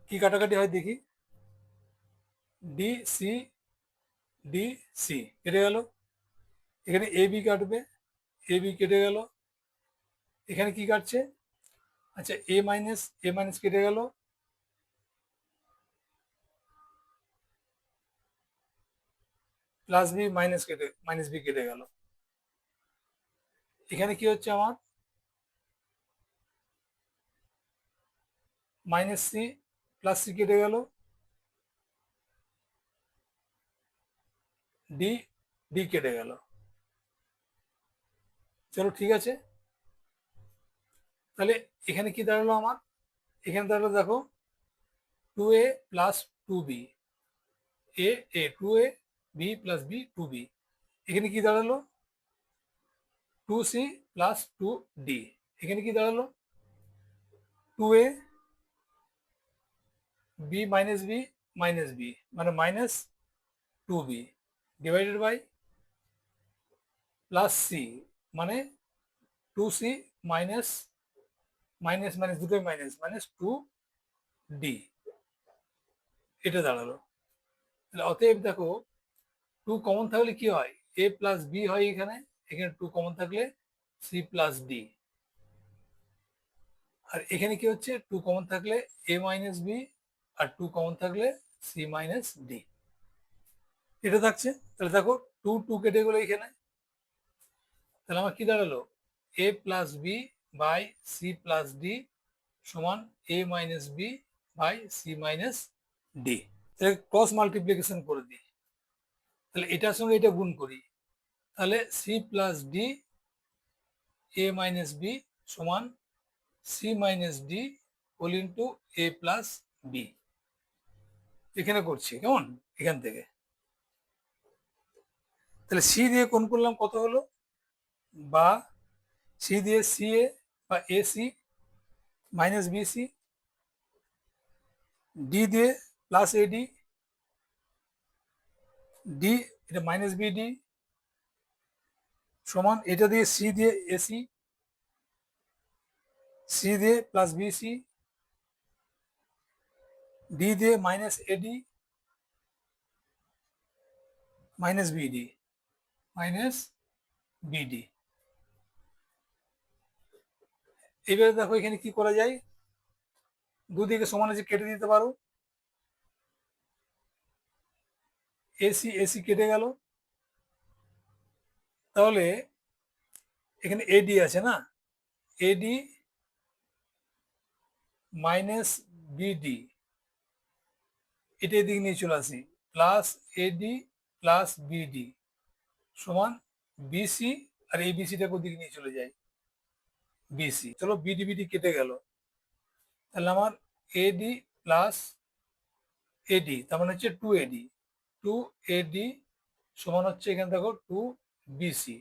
কি কাটাকাটি হয় দেখি। ডি সি ডি সি কেটে গেল, এখানে এ বি কাটবে, এ বি কেটে গেল, এখানে কি কাটছে, আচ্ছা এ মাইনাস কেটে গেল, প্লাস বি মাইনাস বি কেটে গেল। এখানে কি হচ্ছে আমার, মাইনাস সি প্লাস সি কেটে গেল, ডি ডি কেটে গেল। চলো ঠিক আছে, তাহলে এখানে কি দাঁড়ালো আমার, এখানে দাঁড়ালো দেখো two a plus two b, a a two a b plus b two b. এখানে কি দাঁড়ালো two C plus two d. এখানে কি দাঁড়ালো two a B minus b মানে minus two b divided by plus c মানে two c minus minus minus দুটোই minus minus two d. এটা দাঁড়ালো। তাহলে অতএব দেখো টু কমন থাকলে কি হয়, এ প্লাস বি হয়, এখানে এখানে টু কমন থাকলে সি প্লাস ডি। আর এখানে কি হচ্ছে, টু কমন থাকলে এ মাইনাস বি আর টু কমন থাকলে সি মাইনাস ডি। এটা থাকছে। তাহলে দেখো টু টু কেটে গেলো এখানে, তাহলে আমার কি দাঁড়ালো, a plus B by c plus D সমান a minus b by c minus d. তাহলে ক্রস মাল্টিপ্লিকেশন করে দিই, তাহলে এটার সঙ্গে এটা গুণ করি, তাহলে c plus d a minus b সমান c minus d whole into a plus b. এখানে করছি কেমন, এখান থেকে তাহলে সি দিয়ে কোন করলাম কত হলো, বা সি দিয়ে সি এ বা a c minus b c, d দিয়ে প্লাস এ ডি, ডি এটা মাইনাস বি ডি সমান এটা দিয়ে সি দিয়ে এসি, সি দিয়ে প্লাস বি সি, ডি দিয়ে minus a d minus BD minus b d. এবারে দেখো এখানে কি করা যায়, দুদিকে সমান আছে কেটে দিতে পারো, এসি এসি কেটে গেল, তাহলে এখানে এডি আছে না, এডি মাইনাস বিডি এটা এদিকে নিয়ে চলে আসি, প্লাস এডি প্লাস বিডি সমান বিসি, আর এই বিসিটাকে ওদিকে নিয়ে চলে যায় বিসি। চলো বিডি বিডি কেটে গেল, তাহলে আমার এডি প্লাস এডি তার মানে হচ্ছে টু এডি, টু এডি সমান হচ্ছে এখানে দেখো টু বিসি,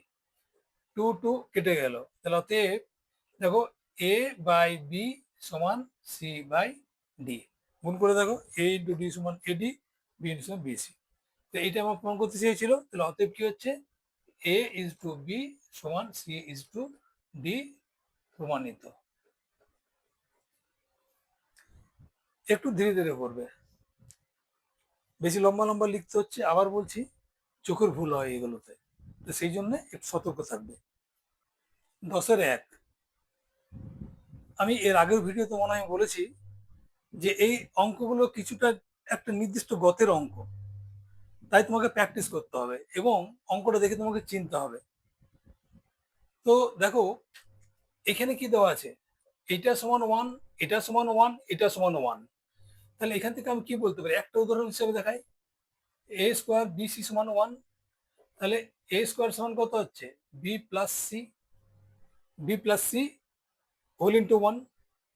টু টু কেটে গেল, তাহলে অতএব দেখো এ বাই বি সমান সি বাই ডি। গুণ করে দেখো এ ইন্টু ডি সমান এডি, বি ইন্টু সমান বিসি। তো এইটা আমার প্রমাণ করতে চেয়েছিল, তাহলে অতএব কি হচ্ছে, এ ইজ টু বি সমান সি ইজ টু ডি প্রমাণিত। একটু ধীরে ধীরে করবে, বেশি লম্বা লম্বা লিখতে হচ্ছে, আবার বলছি চোখের ভুল হয় এগুলোতে, তো সেই জন্য একটু সতর্ক থাকবে। 10-এর 1, আমি এর আগের ভিডিওতে মনে হয় বলেছি যে এই অঙ্কগুলো কিছুটা একটা নির্দিষ্ট গতের অঙ্ক, তাই তোমাকে প্র্যাকটিস করতে হবে এবং অঙ্কটা দেখে তোমাকে চিনতে হবে। তো দেখো এখানে কি দেওয়া আছে, এটা সমান 1, এটা সমান 1, এটা সমান 1। তাহলে এখান থেকে আমি কি বলতে পারি, একটা উদাহরণ হিসেবে দেখাই। এ স্কোয়ার বিসি সমান 1, তাহলে এ স্কোয়ার সমান কত হচ্ছে, B plus c, b plus C whole into 1,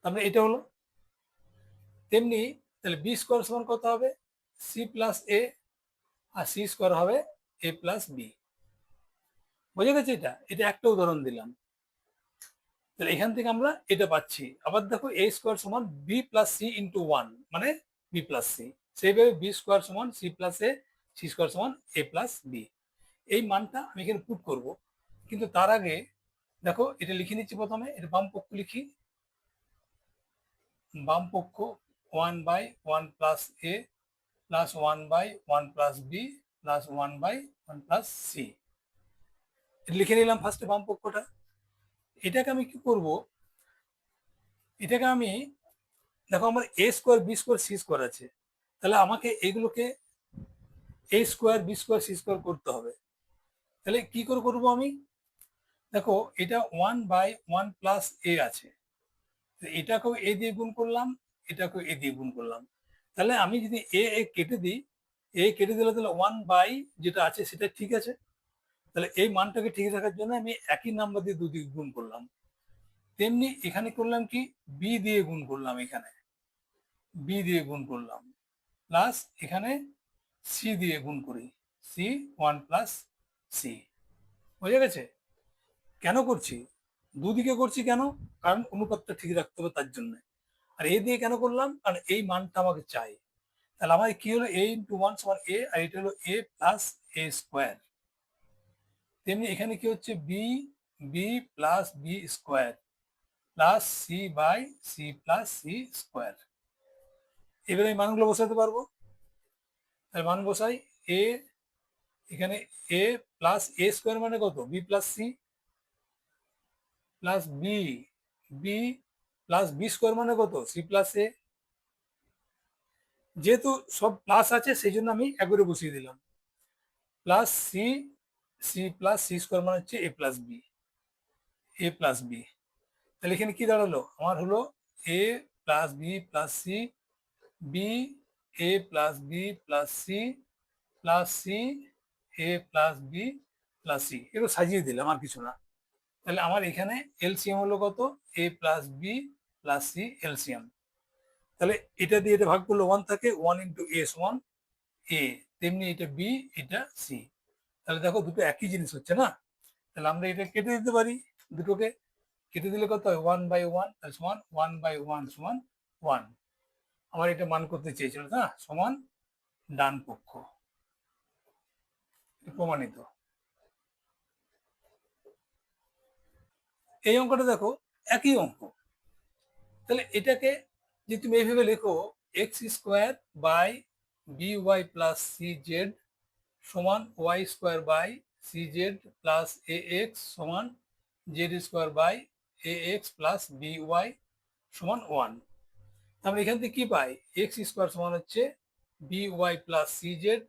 তারপরে এটা হলো। তেমনি তাহলে বি স্কোয়ার সমান কত হবে, C plus A, R C square হবে এ প্লাস বি। বোঝা গেছে? এটা এটা একটা উদাহরণ দিলাম। তাহলে এখান থেকে আমরা এটা পাচ্ছি। আবার দেখো এ স্কোয়ার সমান বি প্লাস সি ইন্টু 1 মানে বি প্লাস সি। সেইভাবে বি স্কোয়ার সমান সি প্লাস এ, সি স্কোয়ার সমান এ প্লাস বি। এই মানটা আমি এখানে পুট করব, কিন্তু তার আগে দেখো এটা লিখে নিচ্ছি। প্রথমে এটা বাম পক্ষ লিখি, বাম পক্ষ 1/1 প্লাস এ plus 1/1 plus B plus 1/1 plus c. লিখে নিলাম ফার্স্টে বাম পক্ষটা। এটাকে আমি কি করব, এটাকে আমি দেখো আমার a square b square c square আছে, তাহলে আমাকে এগুলোকে a square b square c square করতে হবে। তাহলে কি করে করবো আমি, দেখো এটা 1/1 প্লাস এ আছে, এটাকেও এ দিয়ে গুণ করলাম, এটাকেও এ দিয়ে গুণ করলাম। তাহলে আমি যদি এ এ কেটে দিই, এ কেটে দিলে তাহলে 1 বাই যেটা আছে সেটা ঠিক আছে। তাহলে এই মানটাকে ঠিক রাখার জন্য আমি একই নাম্বার দিয়ে দুদিকে গুণ করলাম। তেমনি এখানে করলাম কি, বি দিয়ে গুণ করলাম, এখানে বি দিয়ে গুণ করলাম, প্লাস এখানে সি দিয়ে গুণ করি, সি 1 প্লাস সি। বোঝা গেছে? কেন করছি, দুদিকে করছি কেন, কারণ অনুপাতটা ঠিক রাখতে হবে তার জন্য। আর এ দিয়ে কেন করলাম, কারণ এই মানটা আমাকে চাই। তাহলে আমার কি হলো, এ ইন্টু 1 সমান এ, আর এটা হলো এ প্লাস এ স্কোয়ার। তেমনি এখানে কি হচ্ছে, b, b plus b square plus c by c plus c square. এবারে এই মানগুলো বসাতে পারবো। তাহলে মান বসাই, এ এখানে এ প্লাস এ স্কোয়ার মানে কত, b plus C, plus b, b plus b square মানে কত, সি প্লাস এ। যেহেতু সব প্লাস আছে সেই জন্য আমি একবারে বসিয়ে দিলাম, plus c, c plus c square মানে হচ্ছে a plus b, a plus b. তাহলে এখানে কি দাঁড়ালো, আমার হলো a plus B plus c, b a plus B plus C plus c a plus B plus c. এগুলো সাজিয়ে দিলাম, আর কিছু না। তাহলে আমার এখানে এলসিএম হলো কত, a plus B plus c LCM. তাহলে এটা দিয়ে এটা ভাগ করলে 1 থাকে, 1 ইন্টু এ সমান এ, তেমনি এটা বি, এটা সি। তাহলে দেখো দুটো একই জিনিস হচ্ছে না। তাহলে আমরা এটা কেটে দিতে পারি, দুটোকে কেটে দিলে কত হয়, 1/1 তাহলে সমান 1/1 সমান 1। আমার এটা মান করতে চেয়েছিল না, সমান ডান পক্ষ, প্রমাণিত। এই অঙ্কটা দেখো একই অঙ্ক। তাহলে এটাকে যদি তুমি এইভাবে লেখো, x square by b Y plus C z সমান y square by c z plus a x সমান Z square by a x plus B y সমান 1। আমরা এখান থেকে কি পাই, এক্স স্কোয়ার সমান হচ্ছে b Y plus C z,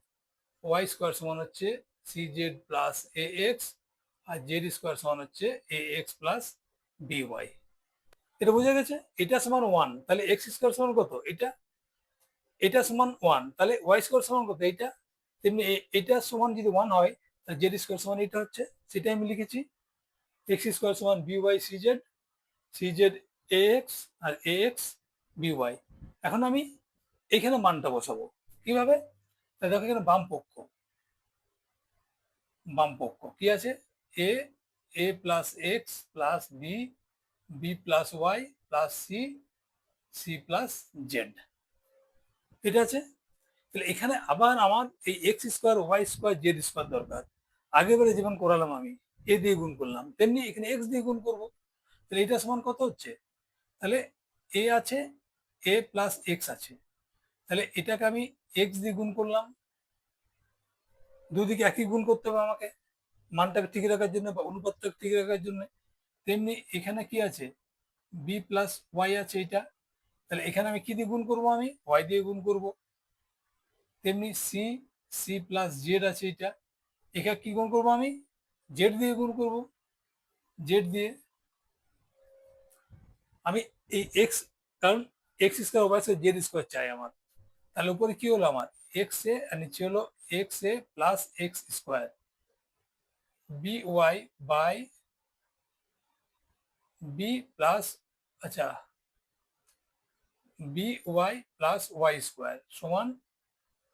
y square সমান হচ্ছে c z plus a x, আর জেড স্কোয়ার সমান হচ্ছে a x plus B y. এটা বোঝা গেছে? এটা সমান 1, তাহলে এক্স স্কোয়ার সমান কত, এটা, এটা সমান 1, তাহলে ওয়াই স্কোয়ার সমান কত, এটা। তেমনি এটা সমান যদি 1 হয়, তাহলে জেড স্কোয়ার সমান এটা হচ্ছে, সেটাই আমি লিখেছি, এক্স স্কোয়ার সমান b y c z, c z a x, আর এ এক্স বি ওয়াই। এখন আমি এখানে মানটা বসাবো কিভাবে, দেখো এখানে বাম পক্ষ, বাম পক্ষ কি আছে, a, a plus x plus b, b plus Y plus c, c plus z, এটা আছে। তাহলে এখানে আবার আমার এই x square y square z square দরকার। আগেবারে যেমন করালাম আমি, এ দিয়ে গুণ করলাম, তেমনি এখানে এক্স দিয়ে গুণ করবো। তাহলে এটা সমান কত হচ্ছে, তাহলে এ আছে, এ প্লাস এক্স আছে, তাহলে এটাকে আমি এক্স দিয়ে গুণ করলাম, দুদিকে একই গুণ করতে হবে আমাকে মানটাকে ঠিক রাখার জন্য বা অনুপাতটাকে ঠিক রাখার জন্য। তেমনি এখানে কি আছে, বি প্লাস ওয়াই আছে এটা, তাহলে এখানে আমি কি দিয়ে গুণ করবো, আমি ওয়াই দিয়ে গুণ করব। তেমনি সি, সি প্লাস জেড আছে এটা, এখানে কি গুণ করবো, আমি জেড দিয়ে গুণ করব, জেড দিয়ে। আমি এই এক্স কারণ x square y square z square চাই আমার। তাহলে উপরে কি হলো আমার এক্স এ আর নিচে হলো x a plus x square b y by B plus, আচ্ছা, b Y plus Y square সমান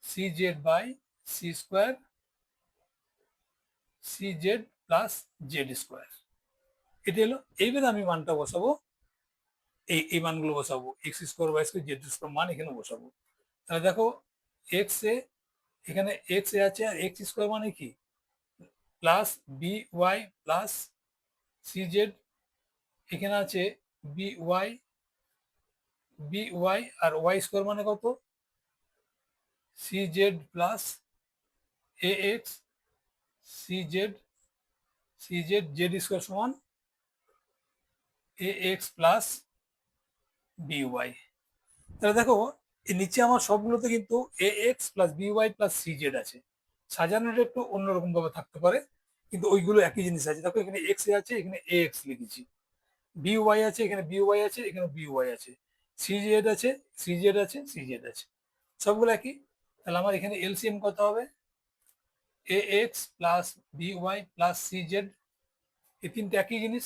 c z by c square c z plus Z square. এটা হলো, এইবারে আমি মানটা বসাবো, এই মানগুলো বসাবো, x square y square z square মান এখানে বসাবো। তাহলে দেখো এক্স এ, এখানে এক্স এ আছে আর এক্স স্কোয়ার মানে কি plus B Y plus C z, এখানে আছে বি ওয়াই আর ওয়াই স্কোয়ার মানে কত c z plus a x c z z square সমান a x plus B y. তাহলে দেখো এই নিচে আমার সবগুলোতে কিন্তু a x plus B Y plus C z আছে, সাজানোটা একটু অন্যরকম ভাবে থাকতে পারে কিন্তু ওইগুলো একই জিনিস আছে। দেখো এখানে এক্স এ আছে, এখানে এ এক্স লিখেছি, বি ওয়াই আছে, এখানে বি ওয়াই আছে, এখানে বি ওয়াই আছে, সি জেড আছে, সি জেড আছে, সি জেড আছে, সবগুলো একই। তাহলে আমার এখানে এলসিএম কত হবে a x plus B Y plus C z, এই তিনটে একই জিনিস।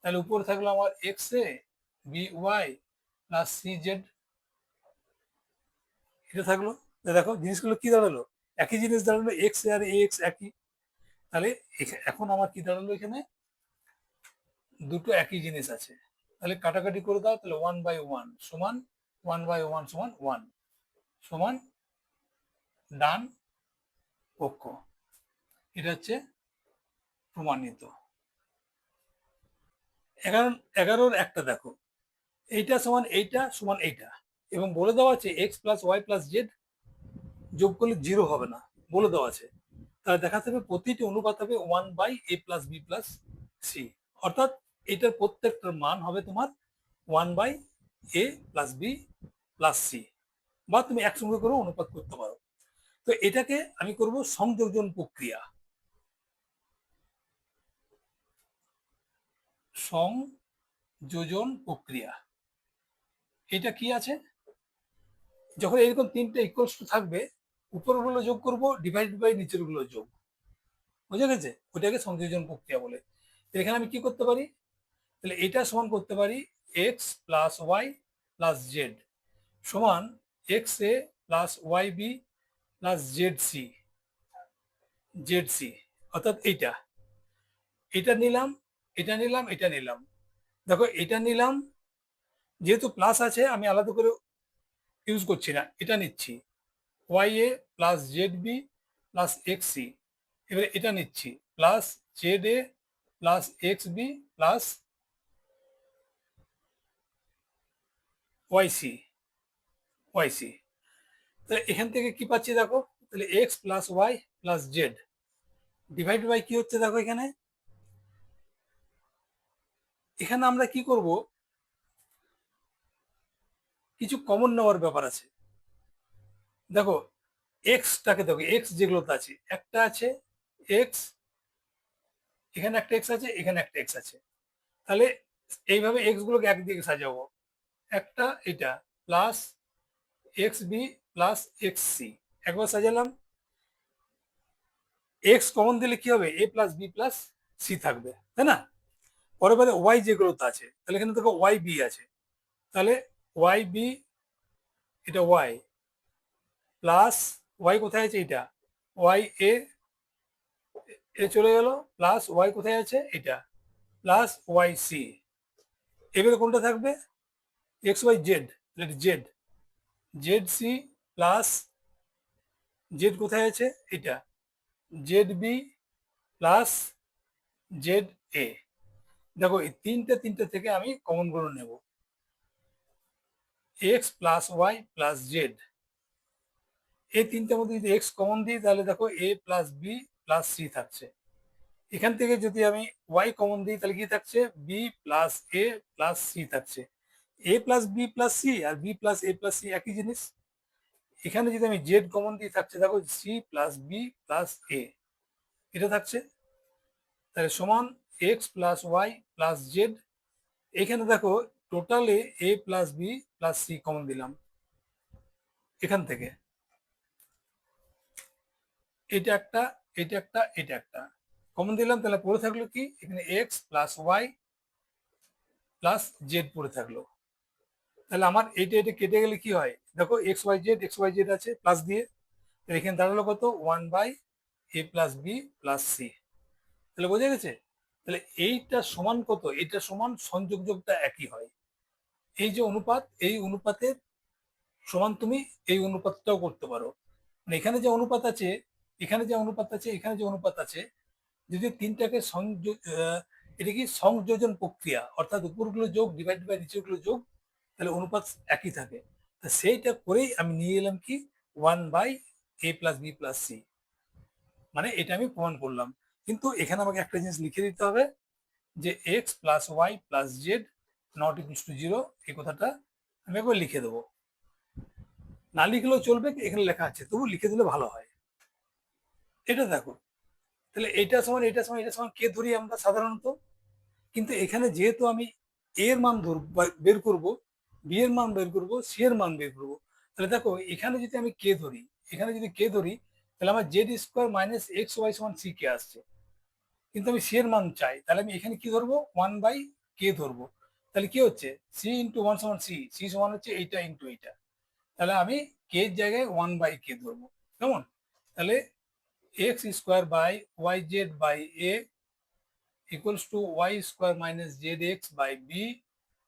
তাহলে উপরে থাকলো আমার x a b Y plus C z, এটা থাকলো। দেখো জিনিসগুলো কি দাঁড়ালো, একই জিনিস দাঁড়ালো, এক্স আর এ এক্স একই। তাহলে এখন আমার কি দাঁড়ালো এখানে দুটো একই জিনিস আছে, তাহলে কাটাকাটি করে দাও, তাহলে ওয়ান বাই ওয়ান সমান ওয়ান বাই ওয়ান সমান ওয়ান সমান ডান পক্ষ। এটা হচ্ছে প্রমাণিত। 11 একটা দেখো এইটা সমান এইটা সমান এইটা, এবং বলে দেওয়া আছে x plus Y plus z যোগ করলে 0 হবে না, বলে দেওয়া আছে। তাহলে দেখাতে হবে প্রতিটি অনুপাত হবে 1/a+b+c, অর্থাৎ এটার প্রত্যেকটার মান হবে তোমার 1/a+b+c, বা তুমি একসঙ্গে করে অনুপাত করতে পারো। তো এটাকে আমি করব সংযোজন প্রক্রিয়া। সংযোজন প্রক্রিয়া এটা কি আছে, যখন এরকম তিনটে ইকুয়ালস টু থাকবে উপরের গুলো যোগ করব ডিভাইড বাই নিচের গুলো যোগ, বুঝে গেছে, ওটাকে সংযোজন প্রক্রিয়া বলে। এখানে আমি কি করতে পারি, তাহলে এটা সমান করতে পারি x plus Y plus z সমান x a plus y b plus z c, অর্থাৎ এইটা, এটা নিলাম, এটা নিলাম, এটা নিলাম। দেখো এটা নিলাম, যেহেতু প্লাস আছে আমি আলাদা করে ইউজ করছি না, এটা নিচ্ছি y a plus z b plus x c, এবারে এটা নিচ্ছি প্লাস জেড এ plus x b plus y c. তাহলে এখান থেকে কি পাচ্ছি দেখো, তাহলে x plus Y plus z divide by কি হচ্ছে দেখো, এখানে এখানে আমরা কি করব, কিছু কমন নেওয়ার ব্যাপার আছে। দেখো এক্সটাকে দেখো, এক্স যেগুলোতে আছে একটা আছে এক্স, এখানে একটা এক্স আছে, এখানে একটা এক্স আছে, তাহলে এইভাবে এক্স গুলোকে একদিকে সাজাবো, একটা এটা plus x b plus x c, একবার সাজালাম, এক্স কমন দিলে কি হবে a plus B plus c থাকবে, তাই না। পরের বারে ওয়াই যেগুলোতে আছে, তাহলে এখানে দেখো ওয়াই বি আছে, তাহলে ওয়াই বি, এটা ওয়াই প্লাস ওয়াই কোথায় আছে এটা ওয়াই এ, এ চলে গেল, প্লাস ওয়াই কোথায় আছে এটা প্লাস ওয়াই সি, এবারে কোনটা থাকবে x y z, z z c plus z কোথায় আছে এটা z b plus z a. দেখো এই তিনটে থেকে আমি কমন গুলো নেব, x plus Y plus z, এই তিনটের মধ্যে যদি এক্স কমন দিই তাহলে দেখো a plus B plus c থাকছে, এখান থেকে যদি আমি ওয়াই কমন দিই তাহলে কি থাকছে বি প্লাস এ প্লাস সি থাকছে, এ প্লাস বি প্লাস সি আর বি প্লাস এ প্লাস সি একই জিনিস। এখানে যদি আমি জেড কমন দিই থাকছে দেখো C plus B plus A, এটা থাকছে, তাহলে সমান X plus Y plus Z. এখানে দেখো টোটালে A plus B plus C common দিলাম এখান থেকে, এটা একটা, এটা একটা, এটা একটা কমন দিলাম, তাহলে পড়ে থাকলো কি এখানে x plus Y plus z পড়ে থাকলো। তাহলে আমার এটা এটা কেটে গেলে কি হয়, দেখো এক্স ওয়াই জেড আছে প্লাস দিয়ে, তাহলে এখানে দাঁড়ালো কত, 1/a plus B plus C. তাহলে বোঝা গেছে। তাহলে এইটা সমান কত, এটা সমান সংযোগ যোগটা একই হয়। এই যে অনুপাত, এই অনুপাতের সমান তুমি এই অনুপাতটাও করতে পারো। মানে এখানে যে অনুপাত আছে, এখানে যে অনুপাত আছে, এখানে যে অনুপাত আছে, যদি তিনটাকে এটা কি সংযোজন প্রক্রিয়া, অর্থাৎ উপরগুলো যোগ ডিভাইড বাই নিচেগুলো যোগ, তাহলে অনুপাত একই থাকে। তা সেইটা করেই আমি নিয়ে এলাম কি 1/a plus B plus c, মানে এটা আমি প্রমাণ করলাম। কিন্তু এখানে আমাকে একটা জিনিস লিখে দিতে হবে যে x plus Y plus z not equals to 0, এই কথাটা আমি একবার লিখে দেবো। না লিখলেও চলবে, এখানে লেখা আছে, তবু লিখে দিলে ভালো হয়। এটা দেখো, তাহলে এটা সমান এটা সমান এটা সমান কে ধরি আমরা সাধারণত, কিন্তু এখানে যেহেতু আমি এর মান বের করব, বি এর মান বের করব, সি এর মান বের করব, তাহলে দেখো এখানে যদি আমি কে ধরি, এখানে যদি কে ধরি, তাহলে আমার Z square minus x Y সমান সি কে আসছে, কিন্তু আমি সি এর মান চাই, তাহলে আমি এখানে কি ধরবো, 1/কে ধরবো। তাহলে কি হচ্ছে, সি ইন্টু ওয়ান সমান সি, সি সমান হচ্ছে এইটা ইন্টু এইটা, তাহলে আমি কে এর জায়গায় 1/কে ধরবো। কেমন, তাহলে X square by Y Z by A equals to Y square minus Z x by B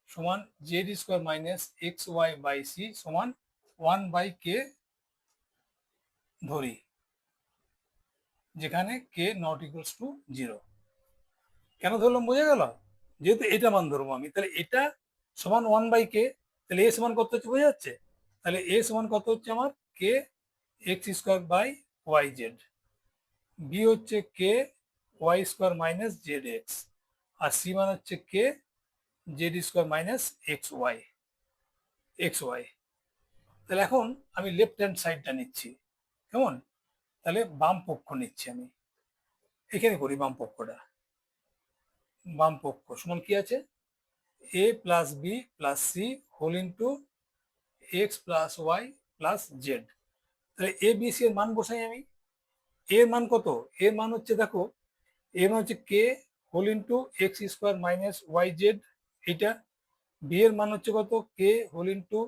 সমান Z square minus x Y by C সমান 1/কে ধরি, যেখানে কে নট ইকুয়ালস টু 0। কেন ধরলাম বোঝা গেল, যেহেতু এটা মান ধরবো আমি, তাহলে এটা সমান 1/কে, তাহলে এ সমান কত হচ্ছে বোঝা যাচ্ছে, তাহলে এ সমান কত হচ্ছে আমার K X square by Y Z, B হচ্ছে K Y square minus Z X, আর সি মান হচ্ছে K Z square minus x Y. তাহলে এখন আমি লেফট হ্যান্ড সাইডটা নিচ্ছি, কেমন, তাহলে বাম পক্ষ নিচ্ছি আমি, এখানে করি বাম পক্ষটা, বাম পক্ষ সমান কি আছে, A plus B plus C whole into x plus Y plus Z. তাহলে এ বি সি এর মান বসাই আমি, এর মান কত, এর মান হচ্ছে দেখো, এর মান হচ্ছে K whole into X square minus Y Z, এইটা, বি এর মান হচ্ছে কত, K whole into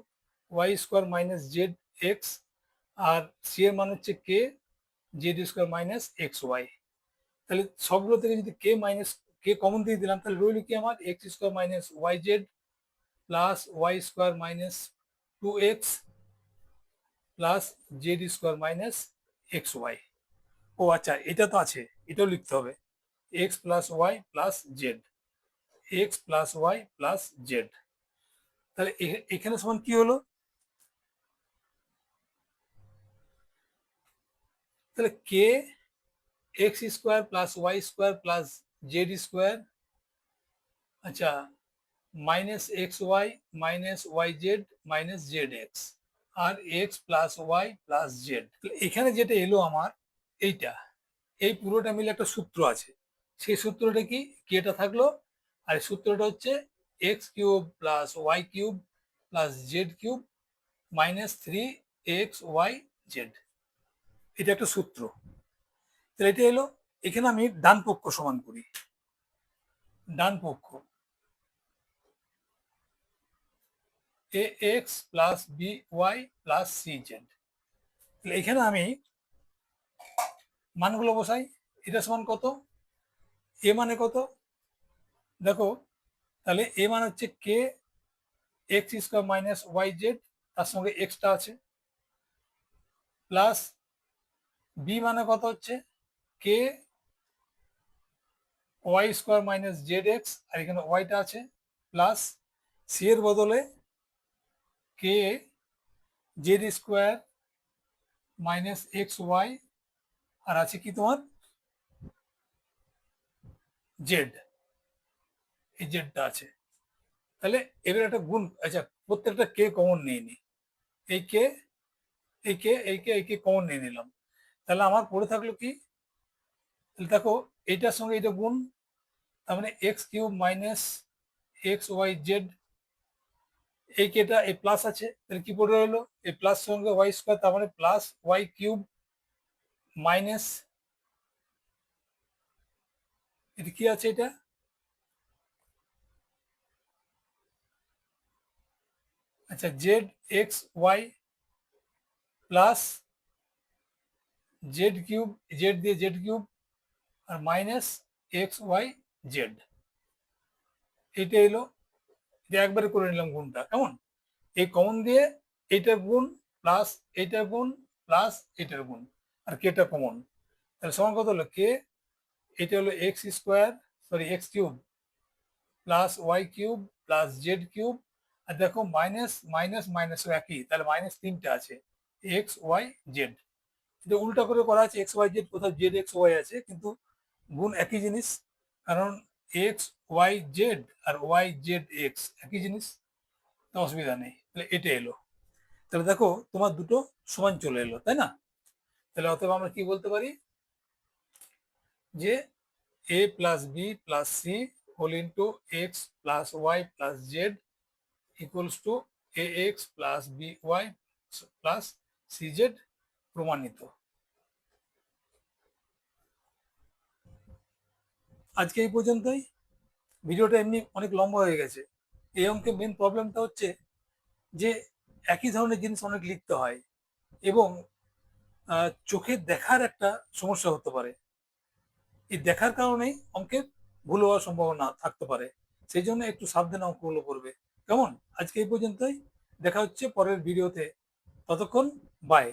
Y square minus Z X, আর সি এর মান হচ্ছে K Z square minus x Y. তাহলে সবগুলো থেকে যদি কে কমন দিয়ে দিলাম, তাহলে রইল কি আমার x square minus Y Z plus Y square minus 2x plus Z square minus x Y. ও আচ্ছা, এটা তো আছে, এটাও লিখতে হবে, X plus Y plus Z, X plus Y plus Z. তাহলে এখানে সমান কি হলো, তাহলে K X square plus Y square plus Z square, আচ্ছা, minus x Y minus Y Z minus Z X, আর X plus Y plus Z. এখানে যেটা এলো আমার এইটা, এই পুরোটা মিলে একটা সূত্র আছে, সেই সূত্রটা কি, কেটা থাকলো, আর এই সূত্রটা হচ্ছে x cube plus Y cube plus Z cube minus 3xyz, এটা একটা সূত্র। তাহলে এটা এলো, এখানে আমি ডান পক্ষ সমান করি, ডান পক্ষ A x plus B Y plus C Z. তাহলে এখানে আমি মানগুলো বসাই, এটা সমান কত, এ মানে কত, দেখো, তাহলে এ মানে হচ্ছে K X square minus Y Z, তার সঙ্গে এক্সটা আছে, প্লাস বি মানে কত হচ্ছে K Y square minus Z X, আর এখানে ওয়াইটা আছে, প্লাস সি এর বদলে K Z square minus x Y, আর আছে কি তোমার জেড, এই জেডটা আছে। তাহলে এবার একটা গুণ, আচ্ছা প্রত্যেকটা কে কমন নিয়ে নি, এই কে এই কে এই কে এই কে কমন নিয়ে নিলাম, তাহলে আমার পড়ে থাকলো কি, তাহলে দেখো এইটার সঙ্গে এটা গুণ, তার মানে x cube minus x y z এই কেটা এই প্লাস আছে, তাহলে কি পড়ে রইলো, এই প্লাস সঙ্গে ওয়াই স্কোয়ার, তার মানে প্লাস ওয়াই কিউব মাইনাস, এটা কি আছে এটা, আচ্ছা z x y plus Z cube, z দিয়ে জেড কিউব আর মাইনাস এক্স ওয়াই জেড, এইটা এলো। এটা একবারে করে নিলাম গুণটা, কেমন, এই কমন দিয়ে এইটার গুণ প্লাস এইটার গুণ প্লাস এইটার গুণ আর কেটা কমন, তাহলে সমান কত হলো কে, এটা হলো X square, sorry X cube plus Y cube plus Z cube, আর দেখো মাইনাস মাইনাস মাইনাস একই, তাহলে মাইনাস তিনটা আছে, এক্স ওয়াই জেড। এটা উল্টা করে করা আছে, এক্স ওয়াই জেড কোথাও জেড এক্স ওয়াই আছে, কিন্তু গুণ একই জিনিস, কারণ এক্স ওয়াই জেড আর ওয়াই জেড এক্স একই জিনিস, তো অসুবিধা নেই। তাহলে এটা এলো, তাহলে দেখো তোমার দুটো সমান চলে এলো, তাই না? তাহলে অতএব আমরা কি বলতে পারি যে A plus B plus C whole into x plus Y plus Z equals to A x plus B Y plus C Z প্রমাণিত। আজকে এই পর্যন্তই, ভিডিওটা এমনি অনেক লম্বা হয়ে গেছে। এই অঙ্কে মেন প্রবলেমটা হচ্ছে যে একই ধরনের জিনিস অনেক লিখতে হয় এবং চোখে দেখার একটা সমস্যা হতে পারে, এই দেখার কারণেই অঙ্কের ভুল হওয়ার সম্ভাবনা থাকতে পারে, সেই জন্য একটু সাবধানে অঙ্কগুলো করবে, কেমন? আজকে এই পর্যন্তই, দেখা হচ্ছে পরের ভিডিওতে, ততক্ষণ বাই।